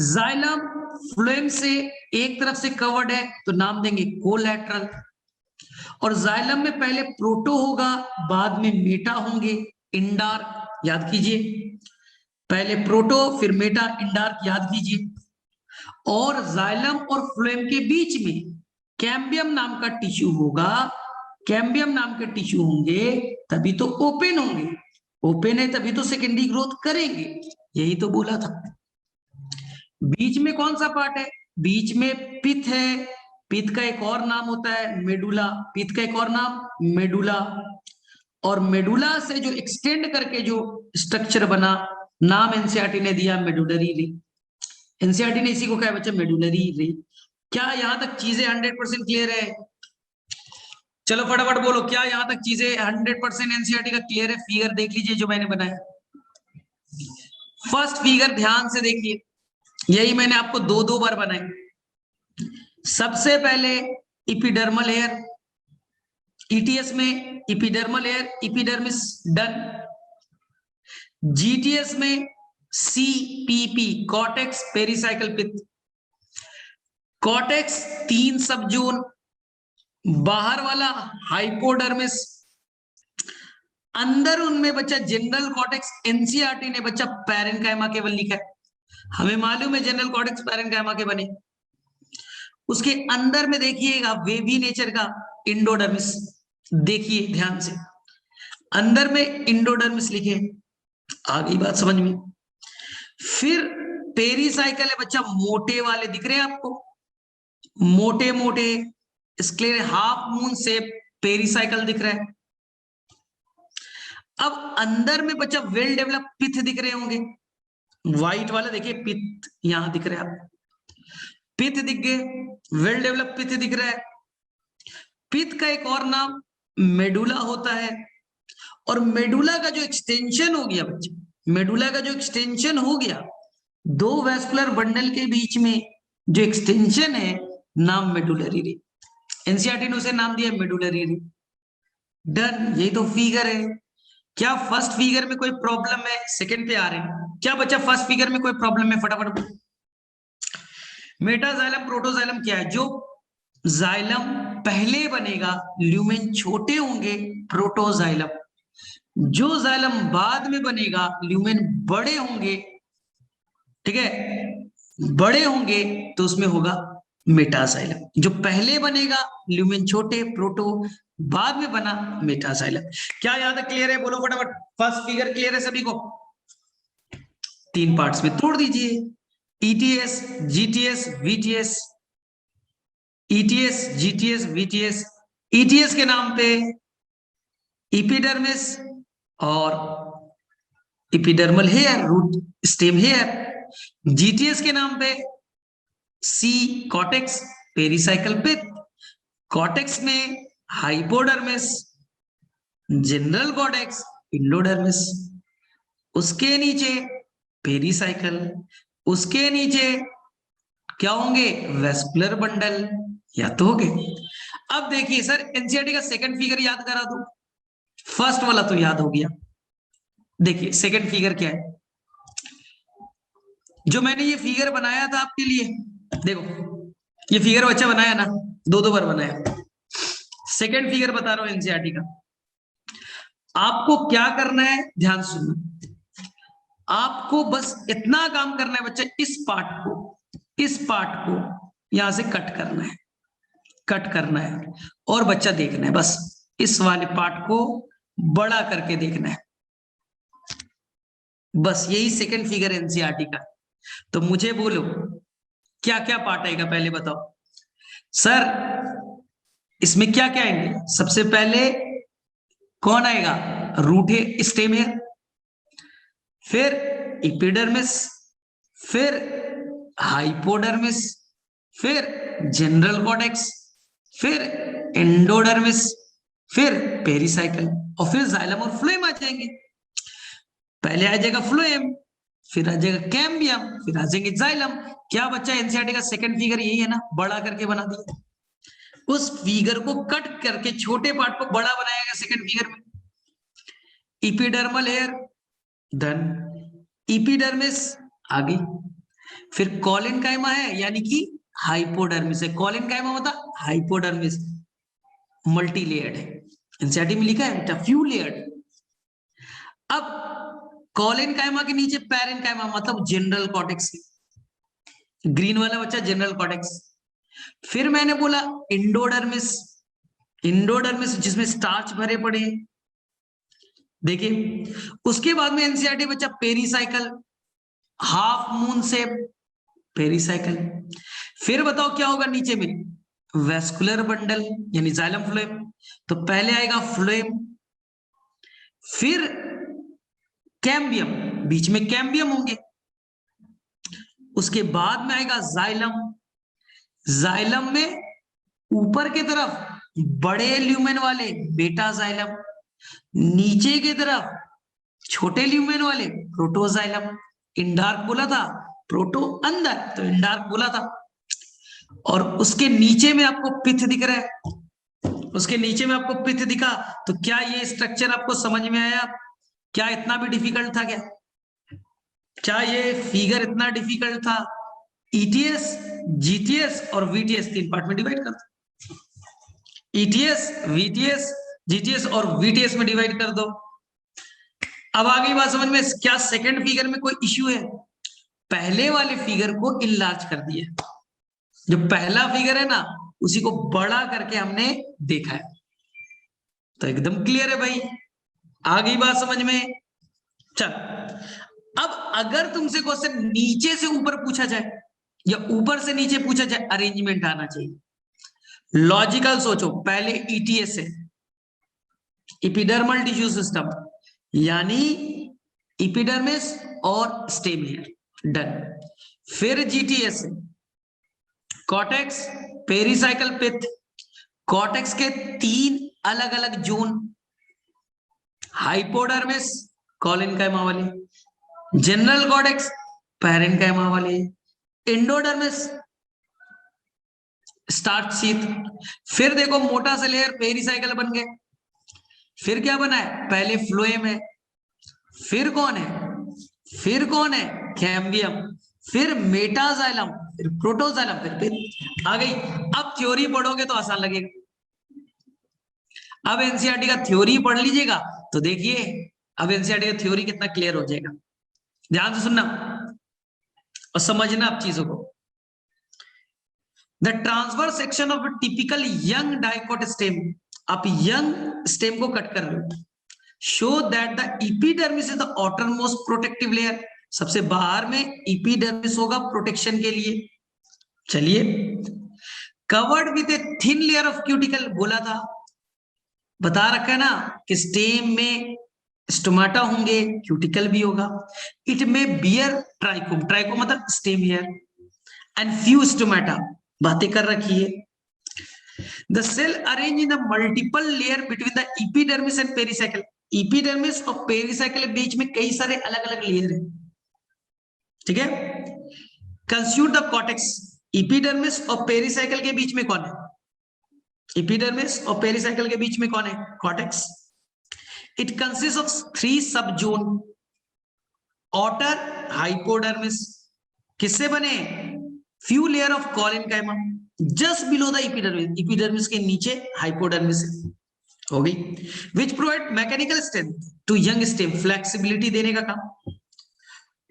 जाइलम फ्लोएम से एक तरफ से कवर्ड है, तो नाम देंगे कोलैटरल। और जाइलम में पहले प्रोटो होगा, बाद में मेटा होंगे, इंडार्क। याद कीजिए, पहले प्रोटो फिर मेटा इंडार्क, याद कीजिए। और जाइलम और फ्लोएम के बीच में कैम्बियम नाम का टिश्यू होगा। कैम्बियम नाम के टिश्यू होंगे तभी तो ओपन होंगे, ओपन है तभी तो सेकेंडरी ग्रोथ करेंगे। यही तो बोला था। बीच में कौन सा पार्ट है? बीच में पिथ है। पिथ का एक और नाम होता है मेडुला। पिथ का एक और नाम मेडुला। और मेडुला से जो एक्सटेंड करके जो स्ट्रक्चर बना, नाम एनसीईआरटी ने दिया मेडुलरी री। एनसीईआरटी ने इसी को कहा बच्चा मेडुलरी री। क्या यहां तक चीजें 100% क्लियर है? चलो फटाफट बोलो, क्या यहां तक चीजें 100% एनसीईआरटी का क्लियर है? फिगर देख लीजिए जो मैंने बनाया। फर्स्ट फिगर ध्यान से देखिए, यही मैंने आपको दो दो बार बनाई। सबसे पहले इपिडर्मल हेयर, ईटीएस में epidermal hair, epidermis done. GTS में CPP, cortex pericycle pith. Cortex 3 sub zone, बाहर वाला हाइपोडर्मिस, अंदर उनमें बच्चा जनरल कॉर्टेक्स। एनसीईआरटी ने बच्चा पैरेन्काइमा केवल लिखा है, हमें मालूम है जनरल कॉर्टेक्स पैरेन्काइमा के बने। उसके अंदर में देखिएगा वेवी नेचर का इंडोडर्मिस, देखिए ध्यान से, अंदर में इंडोडर्मिस लिखे। आ गई बात समझ में? फिर पेरीसाइकल है बच्चा, मोटे वाले दिख रहे हैं आपको, मोटे मोटे स्क्लेर हाफ मून से पेरीसाइकल दिख रहा है। अब अंदर में बच्चा वेल डेवलप पिथ दिख रहे होंगे, व्हाइट वाला देखिए पिथ यहां दिख रहा है आपको, पिथ दिख गए, वेल डेवलप पिथ दिख रहा है। पिथ का एक और नाम मेडुला होता है। और मेडुला का जो एक्सटेंशन हो गया बच्चे, मेडुला का जो एक्सटेंशन हो गया, दो वेस्कुलर बंडल के बीच में जो एक्सटेंशन है, नाम मेडुलरी री। एनसीईआरटी ने उसे नाम दिया मेडुलरी री। डन, यही तो फिगर है। क्या फर्स्ट फिगर में कोई प्रॉब्लम है? सेकंड पे आ रहे हैं क्या बच्चा? फर्स्ट फिगर में कोई प्रॉब्लम है? फटाफट। मेटाजाइलम प्रोटोजाइलम क्या है? जो जाइलम पहले बनेगा, ल्यूमेन छोटे होंगे, प्रोटोजाइलम। जो जाइलम बाद में बनेगा, ल्यूमेन बड़े होंगे, ठीक है, बड़े होंगे, तो उसमें होगा मेटाजाइलम। जो पहले बनेगा ल्यूमेन छोटे, प्रोटो, बाद में बना मेटाजाइलम। क्या यहां तक क्लियर है? बोलो फटाफट। फर्स्ट फिगर क्लियर है सभी को? 3 पार्ट्स में तोड़ दीजिए। ETS, GTS, VTS. ETS, GTS, VTS. ETS के नाम पे इपिडर्मिस और epidermal hair, root stem hair. GTS के नाम पे C cortex pericycle pith. Cortex में हाइपोडर्मिस, जनरल कॉटेक्स इंडोडर्मिस, उसके नीचे पेरिसाइकल, उसके नीचे क्या होंगे? वेस्कुलर बंडल, या तो हो गए। अब देखिए सर, एनसीईआरटी का सेकंड फिगर याद करा दो। फर्स्ट वाला तो याद हो गया। देखिए सेकंड फिगर क्या है, जो मैंने ये फिगर बनाया था आपके लिए, देखो ये फिगर बच्चा बनाया ना, दो दो बार बनाया। सेकंड फिगर बता रहा हूं एनसीईआरटी का। आपको क्या करना है, ध्यान सुनना। आपको बस इतना काम करना है बच्चा, इस पार्ट को यहां से कट करना है, कट करना है, और बच्चा देखना है बस इस वाले पार्ट को बड़ा करके देखना है। बस यही सेकंड फिगर एनसीईआरटी का। तो मुझे बोलो क्या क्या पार्ट आएगा, पहले बताओ सर। इसमें क्या क्या आएंगे, सबसे पहले कौन आएगा, रूट है, स्टेम है, फिर एपिडर्मिस, फिर हाइपोडर्मिस, फिर जनरल कॉर्टेक्स, फिर एंडोडर्मिस, फिर पेरिसाइकल, और फिर जाइलम और फ्लोएम आ जाएंगे। पहले आ जाएगा फ्लोएम, फिर आ जाएगा कैम्बियम, फिर आ जाएंगे जाइलम। क्या बच्चा, एनसीईआरटी का सेकंड फिगर यही है ना, बड़ा करके बना दिया। उस फिगर को कट करके छोटे पार्ट को बड़ा बनाया गया सेकंड फिगर में। इपिडर्मल हेयर डन, इपिडर्मिस आ गई, फिर कॉलिन काइमा है यानी कि हाइपोडर्मिस है। कॉलिन काइमा मतलब हाइपोडर्मिस, मल्टी लेयर्ड है, एनसीईआरटी में लिखा है बेटा फ्यू लेयर्ड। अब कॉलिन काइमा के नीचे पैरेन काइमा मतलब जनरल कॉर्टेक्स, ग्रीन वाला बच्चा जनरल कॉर्टेक्स। फिर मैंने बोला इंडोडर्मिस, इंडोडर्मिस जिसमें स्टार्च भरे पड़े हैं, देखिए। उसके बाद में एनसीईआरटी बच्चा pericycle, half moon shape pericycle. फिर बताओ क्या होगा नीचे में, वेस्कुलर बंडल यानी जाइलम फ्लोएम। तो पहले आएगा फ्लोएम, फिर कैम्बियम, बीच में कैम्बियम होंगे। उसके बाद में आएगा जाइलम, जाइलम में ऊपर की तरफ बड़े ल्यूमेन वाले बेटा जाइलम, नीचे की तरफ छोटे ल्यूमेन वाले प्रोटोजाइलम। इंडार्क बोला था, प्रोटो अंदर तो इंडार्क बोला था। और उसके नीचे में आपको पिथ दिख रहा है, उसके नीचे में आपको पिथ दिखा। तो क्या ये स्ट्रक्चर आपको समझ में आया, क्या इतना भी डिफिकल्ट था क्या, क्या ये फिगर इतना डिफिकल्ट था। ईटीएस, जीटीएस और वीटीएस तीन पार्ट में डिवाइड कर दो, ईटीएस, वीटीएस, जीटीएस और वीटीएस में डिवाइड कर दो। अब आ गई बात समझ में, क्या सेकंड फिगर में कोई इश्यू है, पहले वाले फिगर को इनलार्ज कर दिया, जो पहला फिगर है ना उसी को बड़ा करके हमने देखा है। तो एकदम क्लियर है भाई, आ गई बात समझ में। चल, अब अगर तुमसे क्वेश्चन नीचे से ऊपर पूछा जाए या ऊपर से नीचे पूछा जाए, अरेंजमेंट आना चाहिए। लॉजिकल सोचो, पहले ईटीएस है, इपिडर्मल टिश्यू सिस्टम, यानी इपिडर्मिस और स्टेम हेयर, डन। फिर जीटीएस है, कॉर्टेक्स, पेरिसाइकल पिथ। कॉर्टेक्स के तीन अलग अलग जोन, हाइपोडर्मिस कॉलिनकाइमा वाले, जनरल कॉर्टेक्स पैरेन्काइमा वाले, एंडोडर्मिस स्टार्च शीथ। फिर देखो मोटा सा लेयर पेरिसाइकल बन गए। फिर क्या बना है, पहले फ्लोएम है, फिर कौन है, फिर कौन है, कैम्बियम, फिर मेटाजाइलम, फिर प्रोटोजाइलम, फिर आ गई। अब थ्योरी पढ़ोगे तो आसान लगेगा। अब एनसीईआरटी का थ्योरी पढ़ लीजिएगा तो देखिए अब एनसीईआरटी का थ्योरी कितना क्लियर हो जाएगा। ध्यान से सुनना और समझना आप चीजों को। The transverse section of typical young dicot stem, आप यंग स्टेम को कट कर लो, show that the epidermis is the outermost protective layer, सबसे बाहर में एपिडर्मिस होगा प्रोटेक्शन के लिए। चलिए, covered with a thin layer of cuticle, बोला था, बता रखा है ना कि स्टेम में स्टोमाटा होंगे, क्यूटिकल भी होगा। इट में बियर ट्राइकोम, ट्राइकोम मतलब stem hair, and few stomata, बातें कर रखी है। The cell arrange in the multiple layer between the epidermis and pericycle, epidermis और पेरिसाइकल के बीच में कई सारे अलग अलग लेयर है, ठीक है। कंस्यूट द कॉर्टेक्स, एपिडर्मिस और पेरिसाइकल के बीच में कौन है, एपिडर्मिस और पेरिसाइकिल के बीच में कौन है? Cortex. It consist of 3 sub zone, otter, hypodermis, किससे बने? Few layer of collenchyma just below the epidermis, epidermis के नीचे हाइपोडर्मिस हो गई, which provide mechanical strength to young stem, flexibility देने का काम।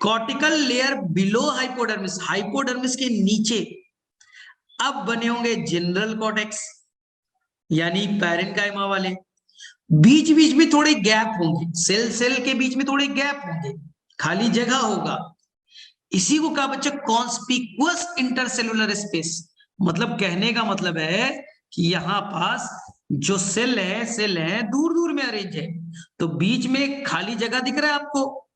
Cortical layer below hypodermis, hypodermis के नीचे अब बने होंगे जनरल कॉर्टेक्स यानी पैरेन्काइमा वाले, बीच बीच में थोड़े गैप होंगे, सेल सेल के बीच में थोड़े गैप होंगे, खाली जगह होगा, इसी को कहा बच्चा कॉन्स्पिकुअस इंटरसेलुलर स्पेस। मतलब कहने का मतलब है कि यहां पास जो सेल है दूर दूर में अरेंज है, तो बीच में खाली जगह दिख रहा है आपको,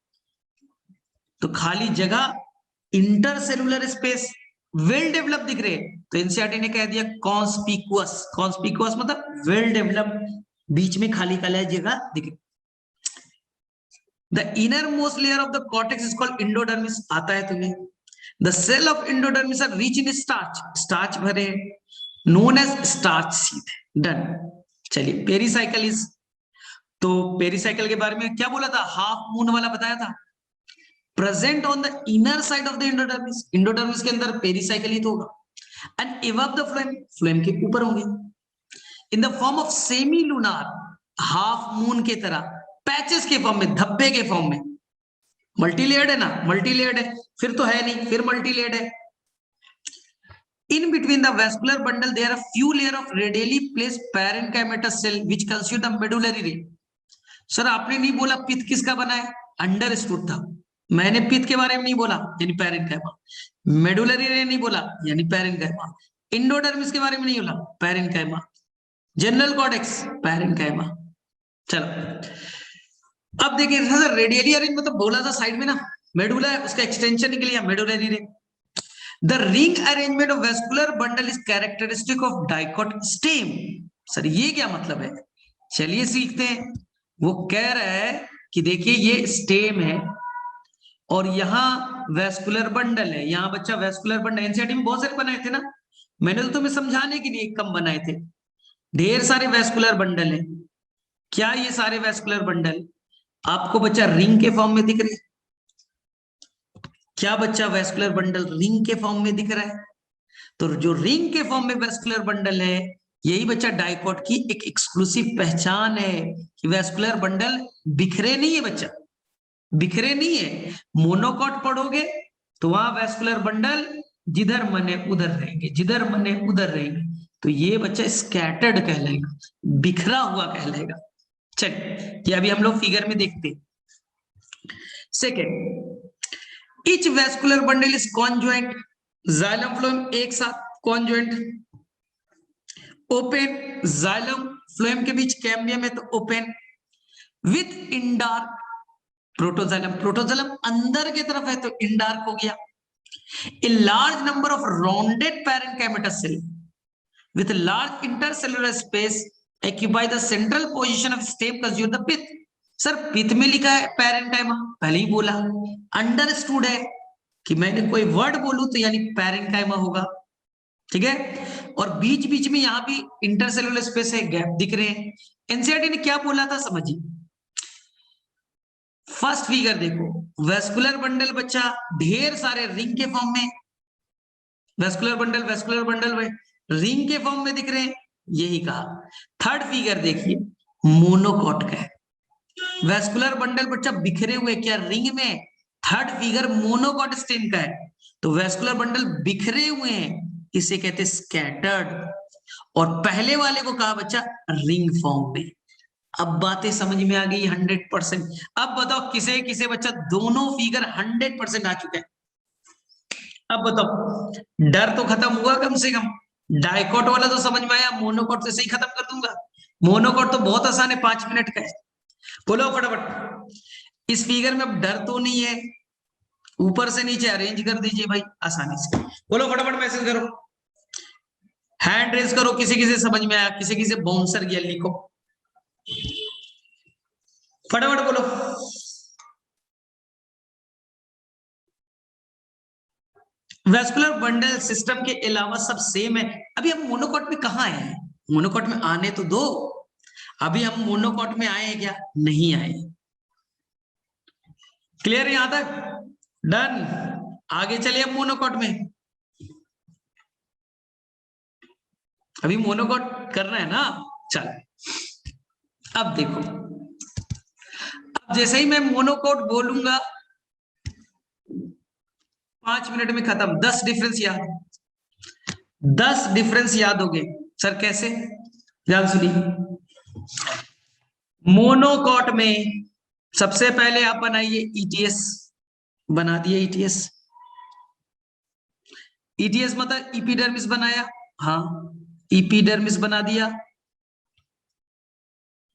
तो खाली जगह इंटरसेलुलर स्पेस वेल डेवलप दिख रहे हैं, तो एनसीईआरटी ने कह दिया कॉन्स्पिकुअस, कॉन्स्पिकुअस मतलब वेल डेवलप, बीच में खाली खाली जगह दिख रही। The innermost layer of the cortex is called endodermis, आता है तुम्हें। The cell of endodermis are rich in starch, starch भरे, known as starch sheath, done। चलिए पेरिसाइकिल इज, तो पेरिसाइकिल के बारे में क्या बोला था? हाफ मून वाला बताया था, present on the inner side of the endodermis, endodermis के अंदर पेरिसाइकिल ही तो होगा, and above the phloem, phloem के ऊपर होंगे, in the form of semi lunar, half moon के तरह, पैचेस के फॉर्म में, धब्बे के फॉर्म में, मल्टीलेयर्ड है ना, मल्टीलेयर्ड है, फिर तो है नहीं, फिर मल्टीलेयर्ड है। In between the vascular bundle, there are few layer of radially placed parenchymatous cell which constitute the medullary ring. Sir आपने नहीं बोला पित्त किसका बना है? अंडरस्टूड था, मैंने पित्त के बारे में नहीं बोला यानी पैरेन्काइमा, मेडुलरी रे नहीं बोला यानी पैरेन्काइमा, इंडोडर्मिस के बारे में नहीं बोला पैरेन्काइमा, जनरल कॉर्टेक्स पैरेन्काइमा। चलो अब देखिए सर रेडियली अरेंज मतलब बोला था साइड में ना, मेडुला है उसका एक्सटेंशन निकल गया मेडुलरी रे। The ring arrangement of vascular bundle is characteristic of dicot stem। Sir ये क्या मतलब है? चलिए सीखते हैं। वो कह रहा है कि देखिए ये स्टेम है और यहाँ वेस्कुलर बंडल है, यहाँ बच्चा वेस्कुलर बंडल, एनसीईआरटी में बहुत सारे बनाए थे ना, मैंने तो तुम्हें समझाने के लिए कम बनाए थे, ढेर सारे वेस्कुलर बंडल है। क्या ये सारे वेस्कुलर बंडल आपको बच्चा रिंग के फॉर्म में दिख रहे? क्या बच्चा वेस्कुलर बंडल रिंग के फॉर्म में दिख रहा है? तो जो रिंग के फॉर्म में वेस्कुलर बंडल है, यही बच्चा डाइकोट की एक एक्सक्लूसिव पहचान है कि वेस्कुलर बंडल बिखरे नहीं है बच्चा, बिखरे नहीं है। मोनोकॉट पढ़ोगे तो वहां वेस्कुलर बंडल जिधर मने उधर रहेंगे, जिधर मने उधर रहेंगे, तो ये बच्चा स्कैटर्ड कहलाएगा, बिखरा हुआ कहलाएगा। चलिए ये अभी हम लोग फिगर में देखते हैं। Second, etch vascular bundle is conjoint, xylem phloem एक साथ कॉन्जॉइंट, ओपन, जाइलम फ्लोएम के बीच कैम्बियम है तो open, with endarch protoxylem, protoxylem अंदर की तरफ है तो इंडार्क हो गया, a large number of rounded parenchymatous cell with large intercellular space occupy the central position of stem consume the pith. Sir pith में लिखा है पैरेन्काइमा, पहले ही बोला, अंडरस्टूड है कि मैंने कोई वर्ड बोलूं तो यानी पैरेन्काइमा होगा, ठीक है, और बीच बीच में यहां भी इंटरसेलुलर स्पेस है, गैप दिख रहे हैं। एनसीईआरटी ने क्या बोला था समझिए, फर्स्ट फिगर देखो, वेस्कुलर बंडल बच्चा ढेर सारे रिंग के फॉर्म में, वेस्कुलर बंडल में रिंग के फॉर्म में दिख रहे हैं, यही कहा। थर्ड फिगर देखिए मोनोकॉट का है, वेस्कुलर बंडल बच्चा बिखरे हुए क्या रिंग में, थर्ड फिगर मोनोकॉट स्टेम का है, तो वेस्कुलर बंडल बिखरे हुए हैं, इसे कहते स्कैटर्ड, और पहले वाले को कहा बच्चा रिंग फॉर्म में। अब बातें समझ में आ गई 100%। अब बताओ किसे किसे बच्चा दोनों फिगर 100% आ चुके हैं। अब बताओ डर तो खत्म हुआ कम से कम, डाइकोट वाला तो समझ में आया, मोनोकोट से सही खत्म कर दूंगा, मोनोकोट तो बहुत आसान है, 5 मिनट का है। बोलो फटाफट, इस फिगर में अब डर तो नहीं है, ऊपर से नीचे अरेंज कर दीजिए भाई आसानी से, बोलो फटाफट मैसेज करो, हैंड रेज करो, किसी किसी समझ में आया, किसी किसी बाउंसर गया, लिखो फटाफट बोलो। वेस्कुलर बंडल सिस्टम के अलावा सब सेम है। अभी हम मोनोकॉट में कहा है, मोनोकॉट में आने तो दो। अभी हम मोनोकॉट में आए हैं क्या? नहीं आए। क्लियर है यहां तक? डन। आगे चलिए अब मोनोकॉट में। अभी मोनोकॉट करना है ना? चल अब देखो, अब जैसे ही मैं मोनोकॉट बोलूंगा 5 मिनट में खत्म। 10 डिफरेंस याद, 10 डिफरेंस याद हो गए। सर कैसे? ध्यान सुनिए। मोनोकॉट में सबसे पहले आप बनाइए ईटीएस। बना दिए ईटीएस। ईटीएस मतलब इपिडर्मिस बनाया। हाँ, इपिडर्मिस बना दिया,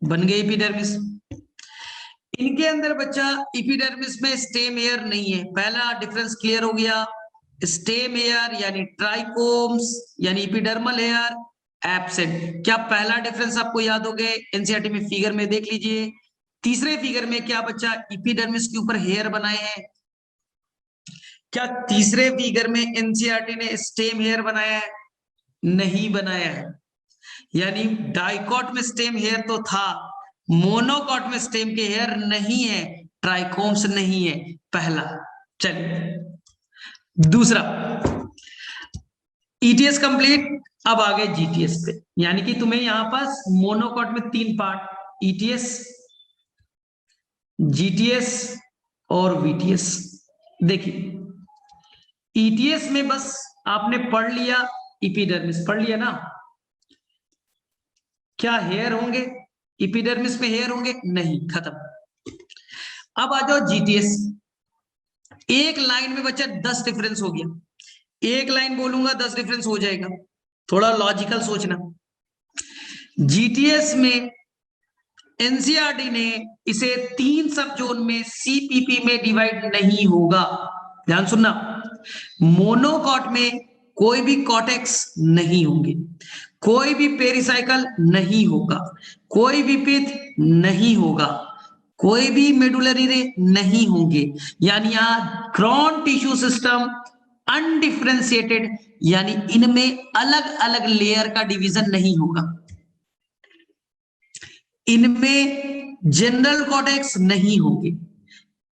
बन गए इपिडर्मिस। इनके अंदर बच्चा इपिडर्मिस में स्टेम एयर नहीं है। पहला डिफरेंस क्लियर हो गया। स्टेम एयर यानी ट्राइकोम्स यानी इपिडर्मल एयर एब्सेंट। क्या पहला डिफरेंस आपको याद हो गए? एनसीईआरटी में फिगर में देख लीजिए। तीसरे फिगर में क्या बच्चा इपिडर्मिस के ऊपर हेयर बनाए हैं? क्या तीसरे फिगर में एनसीईआरटी ने स्टेम हेयर बनाया है? नहीं बनाया है। यानी डाइकॉट में स्टेम हेयर तो था, मोनोकॉट में स्टेम के हेयर नहीं है, ट्राइकोम्स नहीं है। पहला। चलिए दूसरा, ईटीएस कंप्लीट। अब आगे जीटीएस पे, यानी कि तुम्हें यहां पास मोनोकॉट में 3 पार्ट, ईटीएस, जीटीएस और वीटीएस। देखिए ईटीएस में बस आपने पढ़ लिया, इपिडर्मिस पढ़ लिया ना। क्या हेयर होंगे इपिडर्मिस में? हेयर होंगे नहीं, खत्म। अब आ जाओ जीटीएस। एक लाइन में बच्चा 10 डिफरेंस हो गया। एक लाइन बोलूंगा 10 डिफरेंस हो जाएगा। थोड़ा लॉजिकल सोचना। जीटीएस में एनसीईआरटी ने इसे 3 सब जोन में सीपीपी में डिवाइड नहीं होगा। ध्यान सुनना, मोनोकॉट में कोई भी कॉटेक्स नहीं होंगे, कोई भी पेरिसाइकल नहीं होगा, कोई भी पिथ नहीं होगा, कोई भी मेडुलरी रे नहीं होंगे। यानी यहां ग्रॉन टिश्यू सिस्टम अनडिफरेंशिएटेड, यानी इनमें अलग अलग लेयर का डिवीजन नहीं होगा। इनमें जनरल कॉर्टेक्स नहीं होंगे,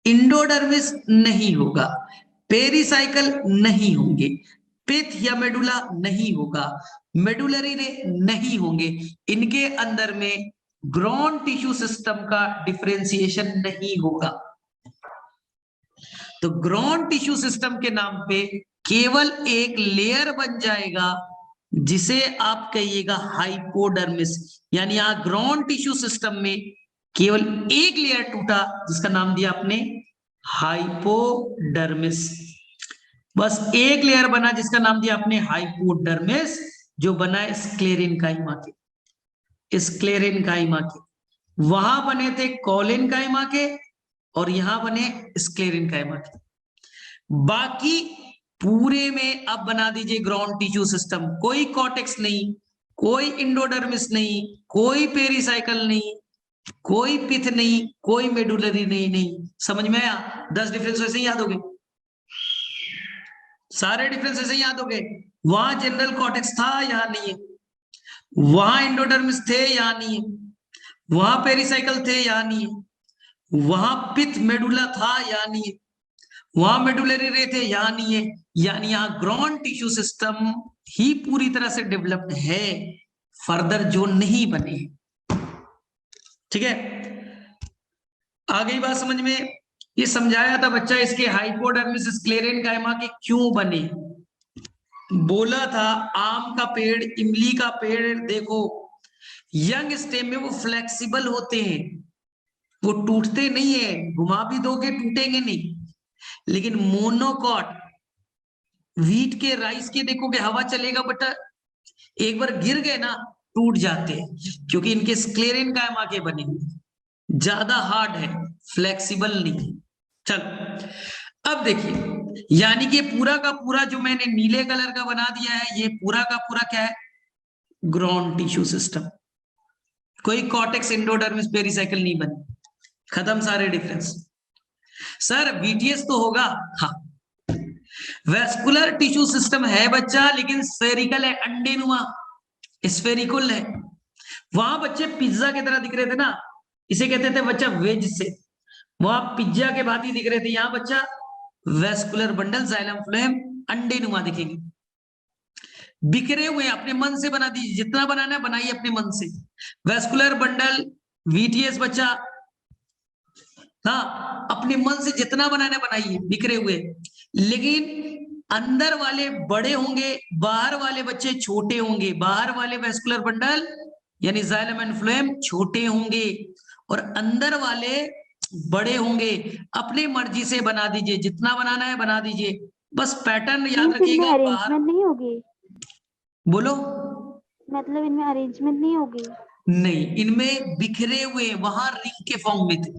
इंडोडर्मिस नहीं होगा, पेरिसाइकल नहीं होंगे, पिथ या मेडुला नहीं होगा, मेडुलरी रे नहीं होंगे। इनके अंदर में ग्रॉन टिश्यू सिस्टम का डिफरेंशिएशन नहीं होगा। तो ग्रॉन टिश्यू सिस्टम के नाम पे केवल एक लेयर बन जाएगा जिसे आप कहिएगा हाइपोडर्मिस। यानी यहां ग्रॉन टिश्यू सिस्टम में केवल एक लेयर टूटा जिसका नाम दिया आपने हाइपोडर्मिस। बस एक लेयर बना जिसका नाम दिया आपने हाइपोडर्मिस, जो बना स्क्लेरेनकाइमा के, स्क्लेरेनकाइमा के। वहां बने थे कॉलेनकाइमा के और यहां बने स्क्लेरेनकाइमा के। बाकी पूरे में अब बना दीजिए ग्राउंड टिश्यू सिस्टम। कोई कॉर्टेक्स नहीं, कोई इंडोडर्मिस नहीं, कोई पेरिसाइकल नहीं, कोई पिथ नहीं, कोई मेडुलरी नहीं। समझ में आया? 10 डिफरेंस वैसे ही याद हो गए, सारे डिफरेंस ऐसे ही याद हो गए। वहां जनरल कॉर्टेक्स था, यहां नहीं है। वहां इंडोडर्मिस थे, यहां नहीं है। वहां पेरिसाइकल थे, यहां नहीं है। वहां पिथ मेडुला था, यहां नहीं है। वहां मेडुलरी रे थे, यहां नहीं है। यानी यहां ग्रॉन टिश्यू सिस्टम ही पूरी तरह से डेवलप्ड है, फर्दर जोन नहीं बने। ठीक है, आ गई बात समझ में? ये समझाया था बच्चा इसके हाइपोडर्मिस स्क्लेरेनकाइमा के क्यों बने। बोला था आम का पेड़, इमली का पेड़ देखो, यंग स्टेम में वो फ्लेक्सिबल होते हैं, वो टूटते नहीं है, घुमा भी दोगे टूटेंगे नहीं। लेकिन मोनोकॉट, व्हीट के, राइस के देखोगे हवा चलेगा बट एक बार गिर गए ना टूट जाते हैं, क्योंकि इनके स्क्लेरेनकाइमा के बने हुए, ज्यादा हार्ड है, फ्लेक्सिबल नहीं। चलो अब देखिए, यानी कि पूरा का पूरा जो मैंने नीले कलर का बना दिया है, ये पूरा का पूरा क्या है? Grown tissue system. कोई कॉर्टेक्स, इंडोडर्मिस, पेरिसाइकिल नहीं बने, खत्म सारे डिफरेंस। सर बीटीएस तो होगा, हाँ। वेस्कुलर टिश्यू सिस्टम है बच्चा, लेकिन स्फेरिकल है, अंडेनुमा। स्फेरिकल है। वहां बच्चे पिज्जा की तरह दिख रहे थे ना, इसे कहते थे बच्चा वेज से, वहां पिज्जा के भांति दिख रहे थे, यहाँ बच्चा वेस्कुलर बंडल जाइलम फ्लोएम अंडे नुमा दिखेंगे, बिखरे हुए अपने मन से बना दीजिए, जितना बनाना है बनाइए अपने मन से। वेस्कुलर बंडल वीटीएस बच्चा, हाँ अपने मन से जितना बनाना है बनाइए, बिखरे हुए, लेकिन अंदर वाले बड़े होंगे, बाहर वाले बच्चे छोटे होंगे, बाहर वाले वेस्कुलर बंडल यानी जाइलम एंड फ्लोएम छोटे होंगे और अंदर वाले बड़े होंगे। अपनी मर्जी से बना दीजिए, जितना बनाना है बना दीजिए, बस पैटर्न याद मीन्स इनमें रखिएगा। बाहर अरेंजमेंट नहीं होगी, बोलो, मतलब इनमें अरेंजमेंट नहीं होगी। नहीं इनमें बिखरे हुए, वहां रिंग के फॉर्म में थे,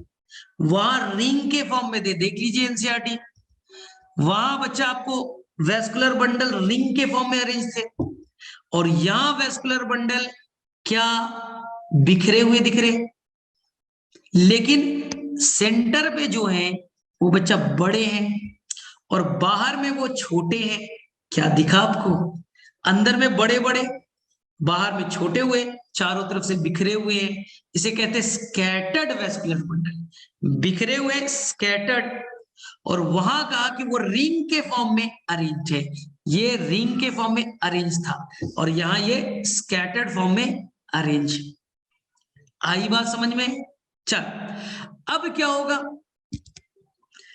वहां रिंग के फॉर्म में थे, देख लीजिए एनसीईआरटी, वहां बच्चा आपको वेस्कुलर बंडल रिंग के फॉर्म में अरेंज थे, और यहां वेस्कुलर बंडल क्या बिखरे हुए दिख रहे, लेकिन सेंटर पे जो है वो बच्चा बड़े हैं और बाहर में वो छोटे हैं। क्या दिखा आपको, अंदर में बड़े बड़े, बाहर में छोटे हुए, चारों तरफ से बिखरे हुए हैं, इसे कहते हैं स्कैटर्ड वेस्कुलर बंडल, बिखरे हुए स्कैटर्ड। और वहां कहा कि वो रिंग के फॉर्म में अरेंज है, ये रिंग के फॉर्म में अरेंज था और यहां ये स्कैटर्ड फॉर्म में अरेंज। आई बात समझ में? चल अब क्या होगा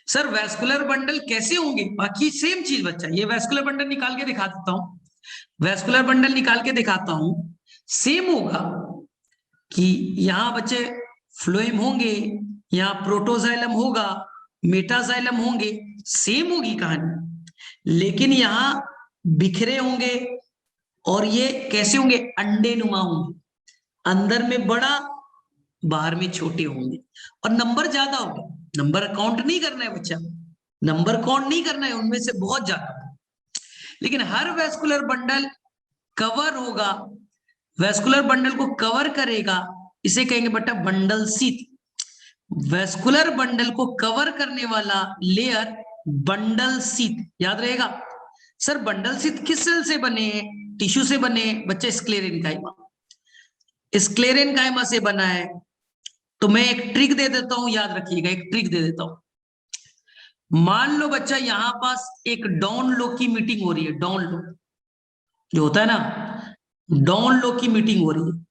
सर, वेस्कुलर बंडल कैसे होंगे, बाकी सेम चीज बच्चा, ये वेस्कुलर बंडल निकाल के दिखा देता हूं, वेस्कुलर बंडल निकाल के दिखाता हूं, सेम होगा कि यहां बच्चे फ्लोएम होंगे, यहां प्रोटोजाइलम होगा, मेटाजाइलम होंगे, सेम होगी कहानी, लेकिन यहां बिखरे होंगे और ये कैसे होंगे, अंडे नुमा होंगे, अंदर में बड़ा बाहर में छोटे होंगे और नंबर ज्यादा होगा। नंबर काउंट नहीं करना है बच्चा, नंबर काउंट नहीं करना है, उनमें से बहुत ज्यादा, लेकिन हर वेस्कुलर बंडल कवर होगा, वेस्कुलर बंडल को कवर करेगा, इसे कहेंगे बेटा बंडल शीथ। वेस्कुलर बंडल को कवर करने वाला लेयर बंडल शीथ, याद रहेगा। सर बंडल शीथ किस सेल से बने हैं, टिश्यू से बने हैं बच्चे, स्क्लेरेनकाइमा, स्क्लेरेनकाइमा से बना है। तो मैं एक ट्रिक दे देता हूं, याद रखिएगा, एक ट्रिक दे देता हूं। मान लो बच्चा यहां पास एक डाउन लो की मीटिंग हो रही है, डाउन लो जो होता है ना, डाउन लो की मीटिंग हो रही है,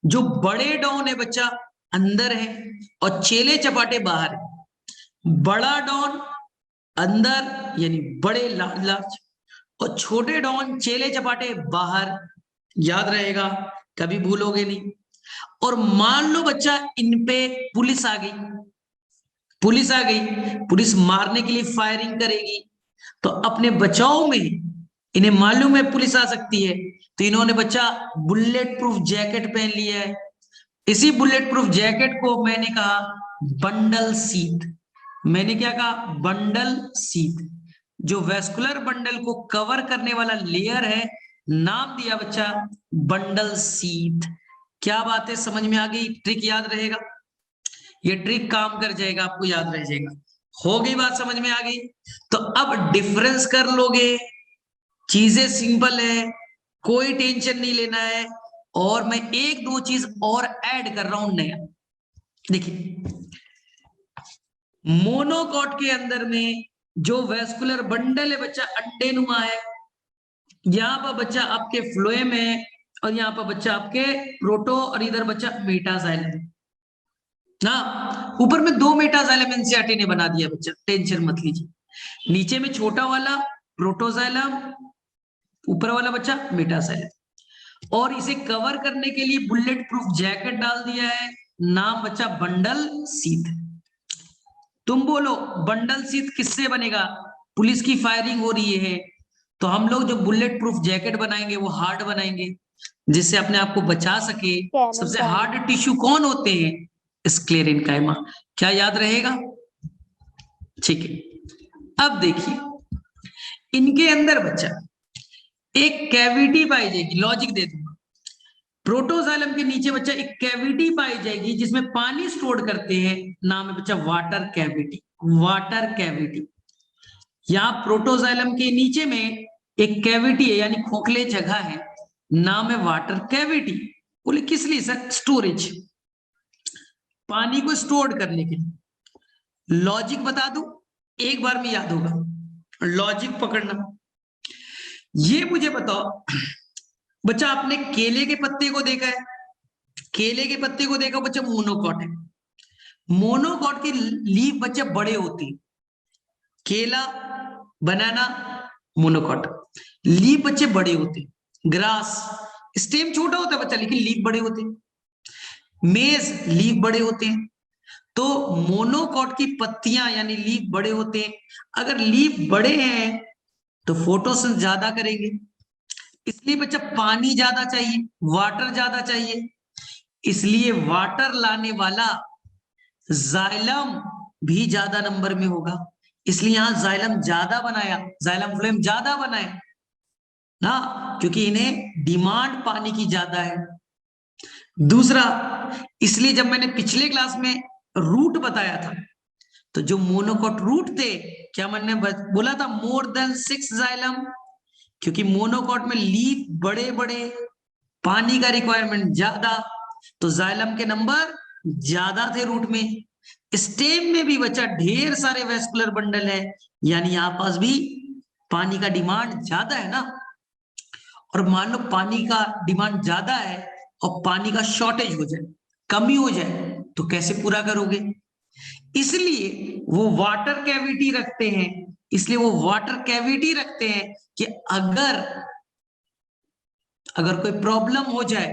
जो बड़े डाउन है बच्चा अंदर है और चेले चपाटे बाहर है, बड़ा डाउन अंदर यानी बड़े लार्ज लार्ज, और छोटे डाउन चेले चपाटे बाहर, याद रहेगा, कभी भूलोगे नहीं। और मान लो बच्चा इन पे पुलिस आ गई, पुलिस आ गई, पुलिस मारने के लिए फायरिंग करेगी, तो अपने बचाव में इन्हें मालूम है पुलिस आ सकती है, तो इन्होंने बच्चा बुलेट प्रूफ जैकेट पहन लिया है। इसी बुलेट प्रूफ जैकेट को मैंने कहा बंडल शीथ, मैंने क्या कहा, बंडल शीथ। जो वेस्कुलर बंडल को कवर करने वाला लेयर है, नाम दिया बच्चा बंडल शीथ। क्या बात है, समझ में आ गई, ट्रिक याद रहेगा, ये ट्रिक काम कर जाएगा, आपको याद रह जाएगा। हो गई बात, समझ में आ गई। तो अब डिफरेंस कर लोगे, चीजें सिंपल है, कोई टेंशन नहीं लेना है। और मैं एक दो चीज और ऐड कर रहा हूं नया, देखिए मोनोकॉट के अंदर में जो वेस्कुलर बंडल है बच्चा अंडे नुमा है, यहां पर बच्चा आपके फ्लोएम है और यहां पर बच्चा आपके प्रोटो और इधर बच्चा मेटाजाइलम ना, ऊपर में दो मेटाजाइलम एनसीईआरटी ने बना दिया बच्चा, टेंशन मत लीजिए। नीचे में छोटा वाला प्रोटोजाइलम, ऊपर वाला बच्चा मेटाजाइलम, और इसे कवर करने के लिए बुलेट प्रूफ जैकेट डाल दिया है, नाम बच्चा बंडल शीथ। तुम बोलो बंडल शीथ किससे बनेगा, पुलिस की फायरिंग हो रही है, तो हम लोग जो बुलेट प्रूफ जैकेट बनाएंगे वो हार्ड बनाएंगे, जिससे अपने आप को बचा सके। सबसे हार्ड टिश्यू कौन होते हैं, स्क्लेरेनकाइमा, क्या याद रहेगा, ठीक है। अब देखिए इनके अंदर बच्चा एक कैविटी पाई जाएगी, लॉजिक दे दूंगा, प्रोटोजाइलम के नीचे बच्चा एक कैविटी पाई जाएगी जिसमें पानी स्टोर करते हैं, नाम है बच्चा वाटर कैविटी, वाटर कैविटी। यहाँ प्रोटोजाइलम के नीचे में एक कैविटी है यानी खोखले जगह है, नाम है वाटर कैविटी। बोले किस लिए सर? स्टोरेज, पानी को स्टोर करने के लिए। लॉजिक बता दूं, एक बार में याद होगा, लॉजिक पकड़ना। ये मुझे बताओ बच्चा, आपने केले के पत्ते को देखा है? केले के पत्ते को देखा बच्चा, मोनोकॉट है। मोनोकॉट की लीफ बच्चा बड़े होती, केला, बनाना, मोनोकॉट, लीफ बच्चे बड़े होते। ग्रास स्टेम छोटा होता है बच्चा, लेकिन लीफ बड़े होते। मेज लीफ बड़े होते हैं। तो मोनोकॉट की पत्तियां यानी लीफ बड़े होते हैं। अगर लीफ बड़े हैं तो फोटोसिंथेसिस ज्यादा करेंगे, इसलिए बच्चा पानी ज्यादा चाहिए, वाटर ज्यादा चाहिए। इसलिए वाटर लाने वाला जाइलम भी ज्यादा नंबर में होगा, इसलिए यहां जाइलम ज्यादा बनाया, जाइलम फ्लोएम ज्यादा बनाए ना, क्योंकि इन्हें डिमांड पानी की ज्यादा है। दूसरा, इसलिए जब मैंने पिछले क्लास में रूट बताया था, तो जो मोनोकॉट रूट थे, क्या मैंने बोला था? मोर देन 6 जाइलम, क्योंकि मोनोकॉट में लीफ बड़े बड़े, पानी का रिक्वायरमेंट ज्यादा, तो जाइलम के नंबर ज्यादा थे रूट में। स्टेम में भी बच्चा ढेर सारे वेस्कुलर बंडल है, यानी यहां पास भी पानी का डिमांड ज्यादा है ना। और मान लो पानी का डिमांड ज्यादा है और पानी का शॉर्टेज हो जाए, कमी हो जाए, तो कैसे पूरा करोगे? इसलिए वो वाटर कैविटी रखते हैं। इसलिए वो वाटर कैविटी रखते हैं कि अगर कोई प्रॉब्लम हो जाए,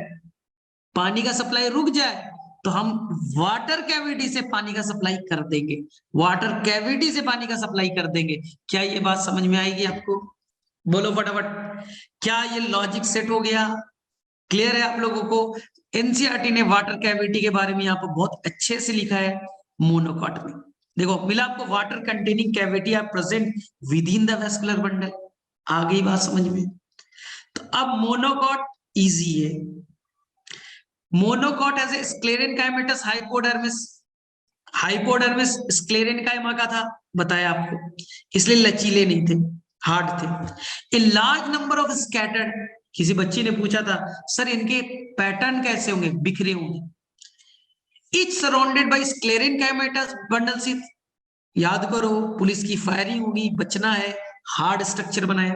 पानी का सप्लाई रुक जाए, तो हम वाटर कैविटी से पानी का सप्लाई कर देंगे, वाटर कैविटी से पानी का सप्लाई कर देंगे। क्या ये बात समझ में आएगी आपको? बोलो फटाफट, क्या ये लॉजिक सेट हो गया? क्लियर है आप लोगों को? एनसीईआरटी ने वाटर कैविटी के बारे में यहाँ पर बहुत अच्छे से लिखा है मोनोकॉट में। देखो मिला आपको, water containing cavity are present within the vascular bundle. आ गई बात समझ में? तो अब मोनोकॉट इजी है। Monocot has a sclerenchymatous hypodermis, hypodermis sclerenchyma का था, बताया आपको, इसलिए लचीले नहीं थे, हार्ड थे। ए लार्ज नंबर ऑफ स्कैटर्ड, किसी बच्ची ने पूछा था सर इनके पैटर्न कैसे होंगे? बिखरे होंगे। Each surrounded by sclerenchymatous bundle sheath, याद करो पुलिस की फायरिंग होगी, बचना है, हार्ड स्ट्रक्चर बनाया।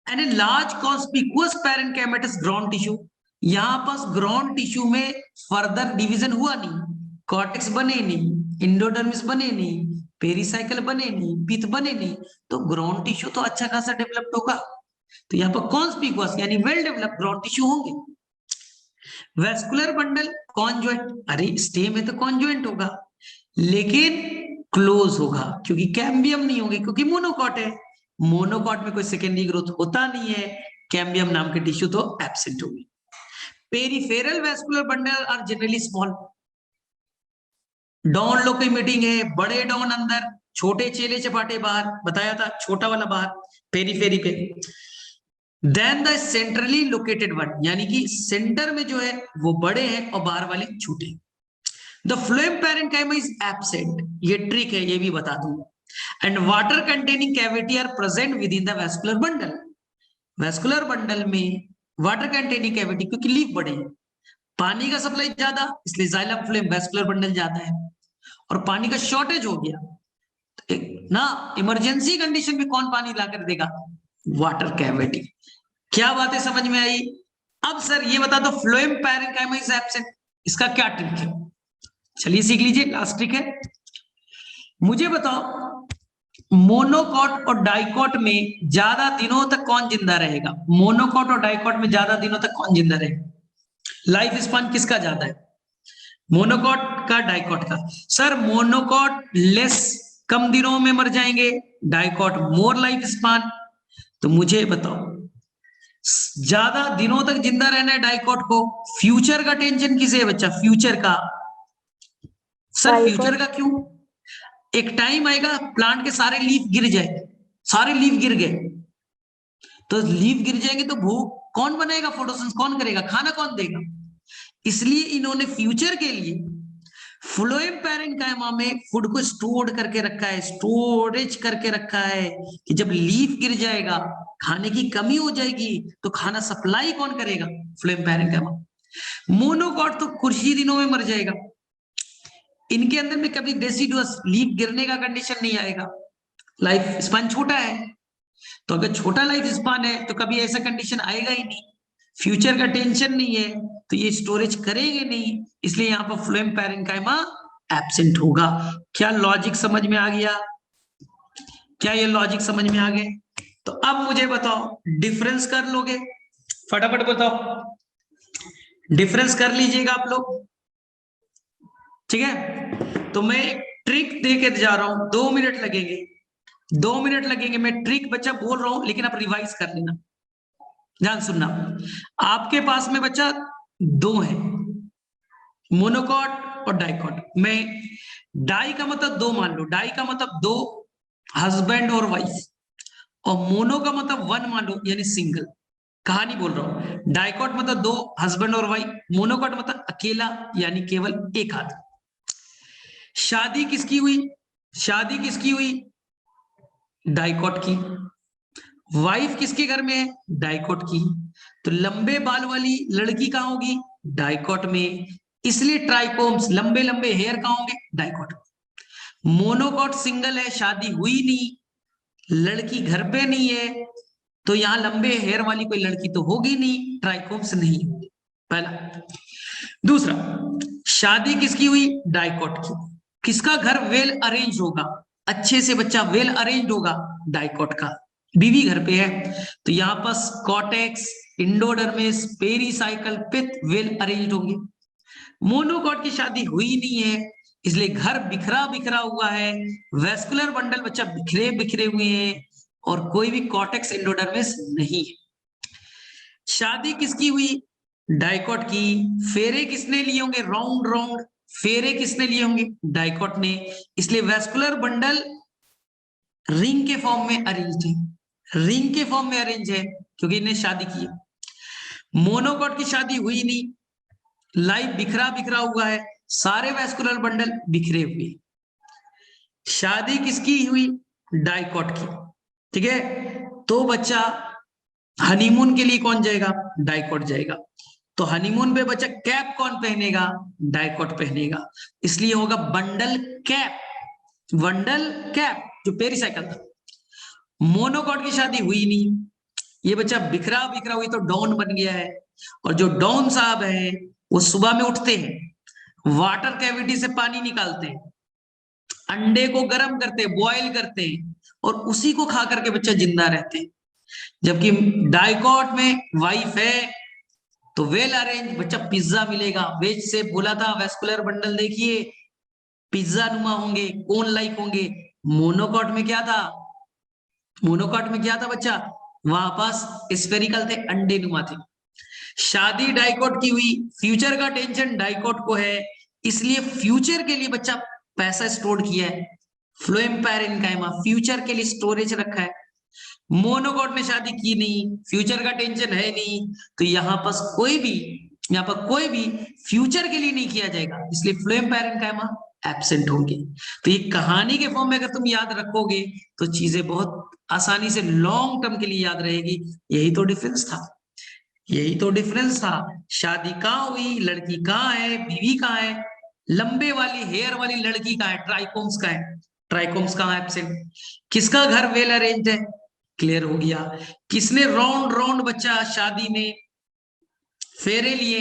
And a large conspicuous parenchymatous ground tissue, यहां पास ग्राउंड टिश्यू में फर्दर डिवीजन हुआ नहीं, कॉर्टेक्स बने नहीं, इंडोडर्मिस बने नहीं, पेरिसाइकल बने नहीं, पिथ बने नहीं, तो ग्राउंड टिश्यू तो अच्छा खासा डेवलप्ड होगा। तो यहाँ पर कॉन्स्पिकुअस यानी वेल डेवलप्ड ग्राउंड टिश्यू होंगे। वेस्कुलर बंडल कॉन्जॉइंट, अरे स्टेम में तो कॉन्जॉइंट होगा, लेकिन क्लोज होगा, क्योंकि कैम्बियम नहीं होंगे, क्योंकि मोनोकॉट है। मोनोकॉट में कोई सेकेंडरी ग्रोथ होता नहीं है, कैम्बियम नाम के टिश्यू तो एब्सेंट होंगे। Peripheral vascular bundle are generally small, don लोग की मीटिंग है, बड़े डॉन अंदर, छोटे चेले चपाटे बाहर, बताया था छोटा वाला बाहर पेरीफेरी पे। Then the centrally located one, यानी कि सेंटर में जो है वो बड़े हैं और बाहर वाले छोटे। The phloem parenchyma is absent, ये ट्रिक है, ये भी बता दूंगा। And water containing cavity are present within the vascular bundle, vascular bundle में वाटर कंटेनिंग कैविटी, क्योंकि लीफ बड़े हैं, पानी का सप्लाई ज्यादा, इसलिए जाइलम फ्लोएम वेस्कुलर बंडल ज्यादा है, और पानी का शॉर्टेज हो गया ना, इमरजेंसी कंडीशन में कौन पानी लाकर देगा? Water cavity. क्या बातें समझ में आई? अब सर ये बता दो, फ्लोएम पैरेन्काइमा इज एब्सेंट, इसका क्या ट्रिक है? चलिए सीख लीजिए, लास्ट ट्रिक है। मुझे बताओ मोनोकॉट और डाइकॉट में ज्यादा दिनों तक कौन जिंदा रहेगा? मोनोकॉट और डाइकॉट में ज्यादा दिनों तक कौन जिंदा रहेगा? लाइफ स्पान किसका ज्यादा है? मोनोकॉट का, डाइकॉट का? सर मोनोकॉट लेस, कम दिनों में मर जाएंगे, डाइकॉट मोर लाइफ स्पान। तो मुझे बताओ ज्यादा दिनों तक जिंदा रहना है डाइकॉट को, फ्यूचर का टेंशन किसे है बच्चा? फ्यूचर का। सर फ्यूचर का क्यों? एक टाइम आएगा प्लांट के सारे लीफ गिर जाए, सारे लीफ गिर गए, तो लीफ गिर जाएंगे तो भूख कौन बनाएगा? फोटोसिंथेसिस कौन करेगा? खाना कौन देगा? इसलिए इन्होंने फ्यूचर के लिए फ्लोएम पैरेन्काइमा में फूड को स्टोर करके रखा है, स्टोरेज करके रखा है कि जब लीफ गिर जाएगा, खाने की कमी हो जाएगी, तो खाना सप्लाई कौन करेगा? Phloem parenchyma. मोनोकॉट तो कुछ ही दिनों में मर जाएगा। इनके अंदर में कभी डेसिडुअस लीफ गिरने का कंडीशन नहीं आएगा। लाइफ स्पान छोटा है, तो अगर छोटा लाइफ स्पान है तो कभी ऐसा कंडीशन आएगा ही नहीं। फ्यूचर का टेंशन नहीं है तो ये स्टोरेज करेंगे नहीं, इसलिए यहाँ पर फ्लोएम पैरेन्काइमा एब्सेंट होगा। क्या लॉजिक समझ में आ गया? क्या ये लॉजिक समझ में आ गए? तो अब मुझे बताओ, डिफरेंस कर लोगे? फटाफट बताओ, डिफरेंस कर लीजिएगा आप लोग, ठीक है? तो मैं ट्रिक दे के जा रहा हूं, 2 मिनट लगेंगे, 2 मिनट लगेंगे। मैं ट्रिक बच्चा बोल रहा हूं, लेकिन आप रिवाइज कर लेना, ध्यान सुनना। आपके पास में बच्चा 2 है, मोनोकॉट और डाइकॉट। मैं डाई का मतलब 2 मान लो, डाई का मतलब 2 हस्बैंड और वाइफ, और मोनो का मतलब 1 मान लो, यानी सिंगल। कहानी बोल रहा हूं, डाइकॉट मतलब 2 हस्बैंड और वाइफ, मोनोकॉट मतलब अकेला, यानी केवल एक आदमी। शादी किसकी हुई? शादी किसकी हुई? डाइकॉट की। वाइफ किसके घर में है? डाइकॉट की। तो लंबे बाल वाली लड़की कहां होगी? डाइकॉट में। इसलिए ट्राइकोम्स, लंबे लंबे हेयर कहां होंगे? डाइकॉट। मोनोकॉट सिंगल है, शादी हुई नहीं, लड़की घर पे नहीं है, तो यहां लंबे हेयर वाली कोई लड़की तो होगी नहीं, ट्राइकोम्स नहीं होंगे। पहला। दूसरा, शादी किसकी हुई? डाइकॉट की। किसका घर वेल अरेंज होगा? अच्छे से बच्चा वेल अरेंज होगा? डाइकॉट का। बीवी घर पे है, तो यहां पर कॉटेक्स, इंडोडर्मिस, पेरीसाइकल, पिथ वेल अरेंज होंगे। मोनोकॉट की शादी हुई नहीं है, इसलिए घर बिखरा बिखरा हुआ है, वेस्कुलर बंडल बच्चा बिखरे बिखरे हुए हैं, और कोई भी कॉटेक्स इंडोडर्मिस नहीं है। शादी किसकी हुई? डाइकॉट की। फेरे किसने लिए होंगे? राउंड राउंड फेरे किसने लिए होंगे? डाइकॉट ने। इसलिए वेस्कुलर बंडल रिंग के फॉर्म में अरेंज है, रिंग के फॉर्म में अरेंज है, क्योंकि इन्हें शादी की। मोनोकॉट की शादी हुई नहीं, लाइफ बिखरा बिखरा हुआ है, सारे वेस्कुलर बंडल बिखरे हुए। शादी किसकी हुई? डाइकॉट की, ठीक है? तो बच्चा हनीमून के लिए कौन जाएगा? डाइकॉट जाएगा। तो हनीमून पे बच्चा कैप कौन पहनेगा? डाइकॉट पहनेगा। इसलिए होगा बंडल कैप, बंडल कैप, जो पेरीसाइकिल था। मोनोकॉट की शादी हुई नहीं, ये बच्चा बिखरा बिखरा हुई तो डॉन बन गया है, और जो डॉन साहब है वो सुबह में उठते हैं, वाटर कैविटी से पानी निकालते हैं, अंडे को गर्म करते हैं, बॉयल करते हैं, और उसी को खा करके बच्चा जिंदा रहते हैं। जबकि डाइकॉट में वाइफ है, तो वेल अरेंज बच्चा पिज्जा मिलेगा। वेज से बोला था, वेस्कुलर बंडल देखिए पिज्जा नुमा होंगे, कोन लाइक होंगे। मोनोकॉट में क्या था? मोनोकॉट में क्या था बच्चा? वहां पास स्फेरिकल थे, अंडे नुमा थे। शादी डाइकॉट की हुई, फ्यूचर का टेंशन डाइकॉट को है, इसलिए फ्यूचर के लिए बच्चा पैसा स्टोर किया है। फ्लोएम पैरेन्काइमा फ्यूचर के लिए स्टोरेज रखा है। मोनोकॉट ने शादी की नहीं, फ्यूचर का टेंशन है नहीं, तो यहाँ पर कोई भी फ्यूचर के लिए नहीं किया जाएगा, इसलिए फ्लोएम पैरेन्काइमा एब्सेंट होंगे। तो ये कहानी के फॉर्म में अगर तुम याद रखोगे तो चीजें बहुत आसानी से लॉन्ग टर्म के लिए याद रहेगी। यही तो डिफरेंस था, यही तो डिफरेंस था। शादी कहाँ हुई, लड़की कहाँ है, बीवी कहाँ है, लंबे वाली हेयर वाली लड़की कहाँ है, ट्राइकोम्स का है, ट्राइकोम्स कहाँ एब्सेंट। किसका घर वेल अरेंज्ड है? क्लियर हो गया। किसने राउंड राउंड बच्चा शादी में फेरे लिए?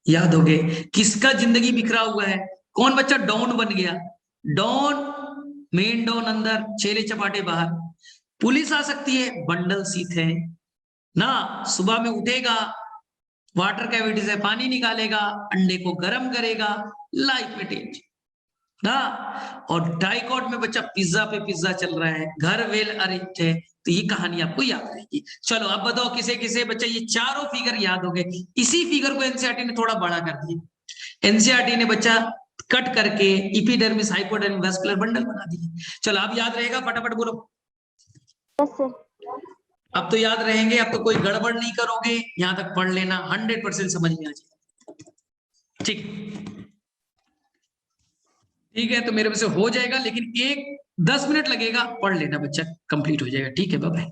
याद हो गए। किसका जिंदगी बिखरा हुआ है? कौन बच्चा डॉन बन गया? डॉन, मेन डॉन अंदर, चेले चपाटे बाहर। पुलिस आ सकती है, बंडल सीट है ना, सुबह में उठेगा, वाटर कैविटी से पानी निकालेगा, अंडे को गर्म करेगा, लाइफ में टेंशन ना। और डाइकॉट में बच्चा पिज्जा पे पिज्जा चल रहा है, घर वेल अरेंज है। तो ये कहानी आपको याद रहेगी। चलो अब बताओ, किसे किसे बच्चा ये चारों फिगर याद हो गए? इसी फिगर को एनसीईआरटी ने थोड़ा बड़ा कर दिया। एनसीईआरटी ने बच्चा कट करके इपिडर्मिस हाइपोडर्मिस वेस्कुलर बंडल बना दिए। चलो अब याद रहेगा, फटाफट बोलो। Yes sir. अब तो याद रहेंगे, अब तो कोई गड़बड़ नहीं करोगे, यहां तक पढ़ लेना, 100% समझ में आ जाएगा। ठीक। ठीक है, तो मेरे में से हो जाएगा, लेकिन एक 10 मिनट लगेगा, पढ़ लेना बच्चा, कंप्लीट हो जाएगा। ठीक है, बाय बाय।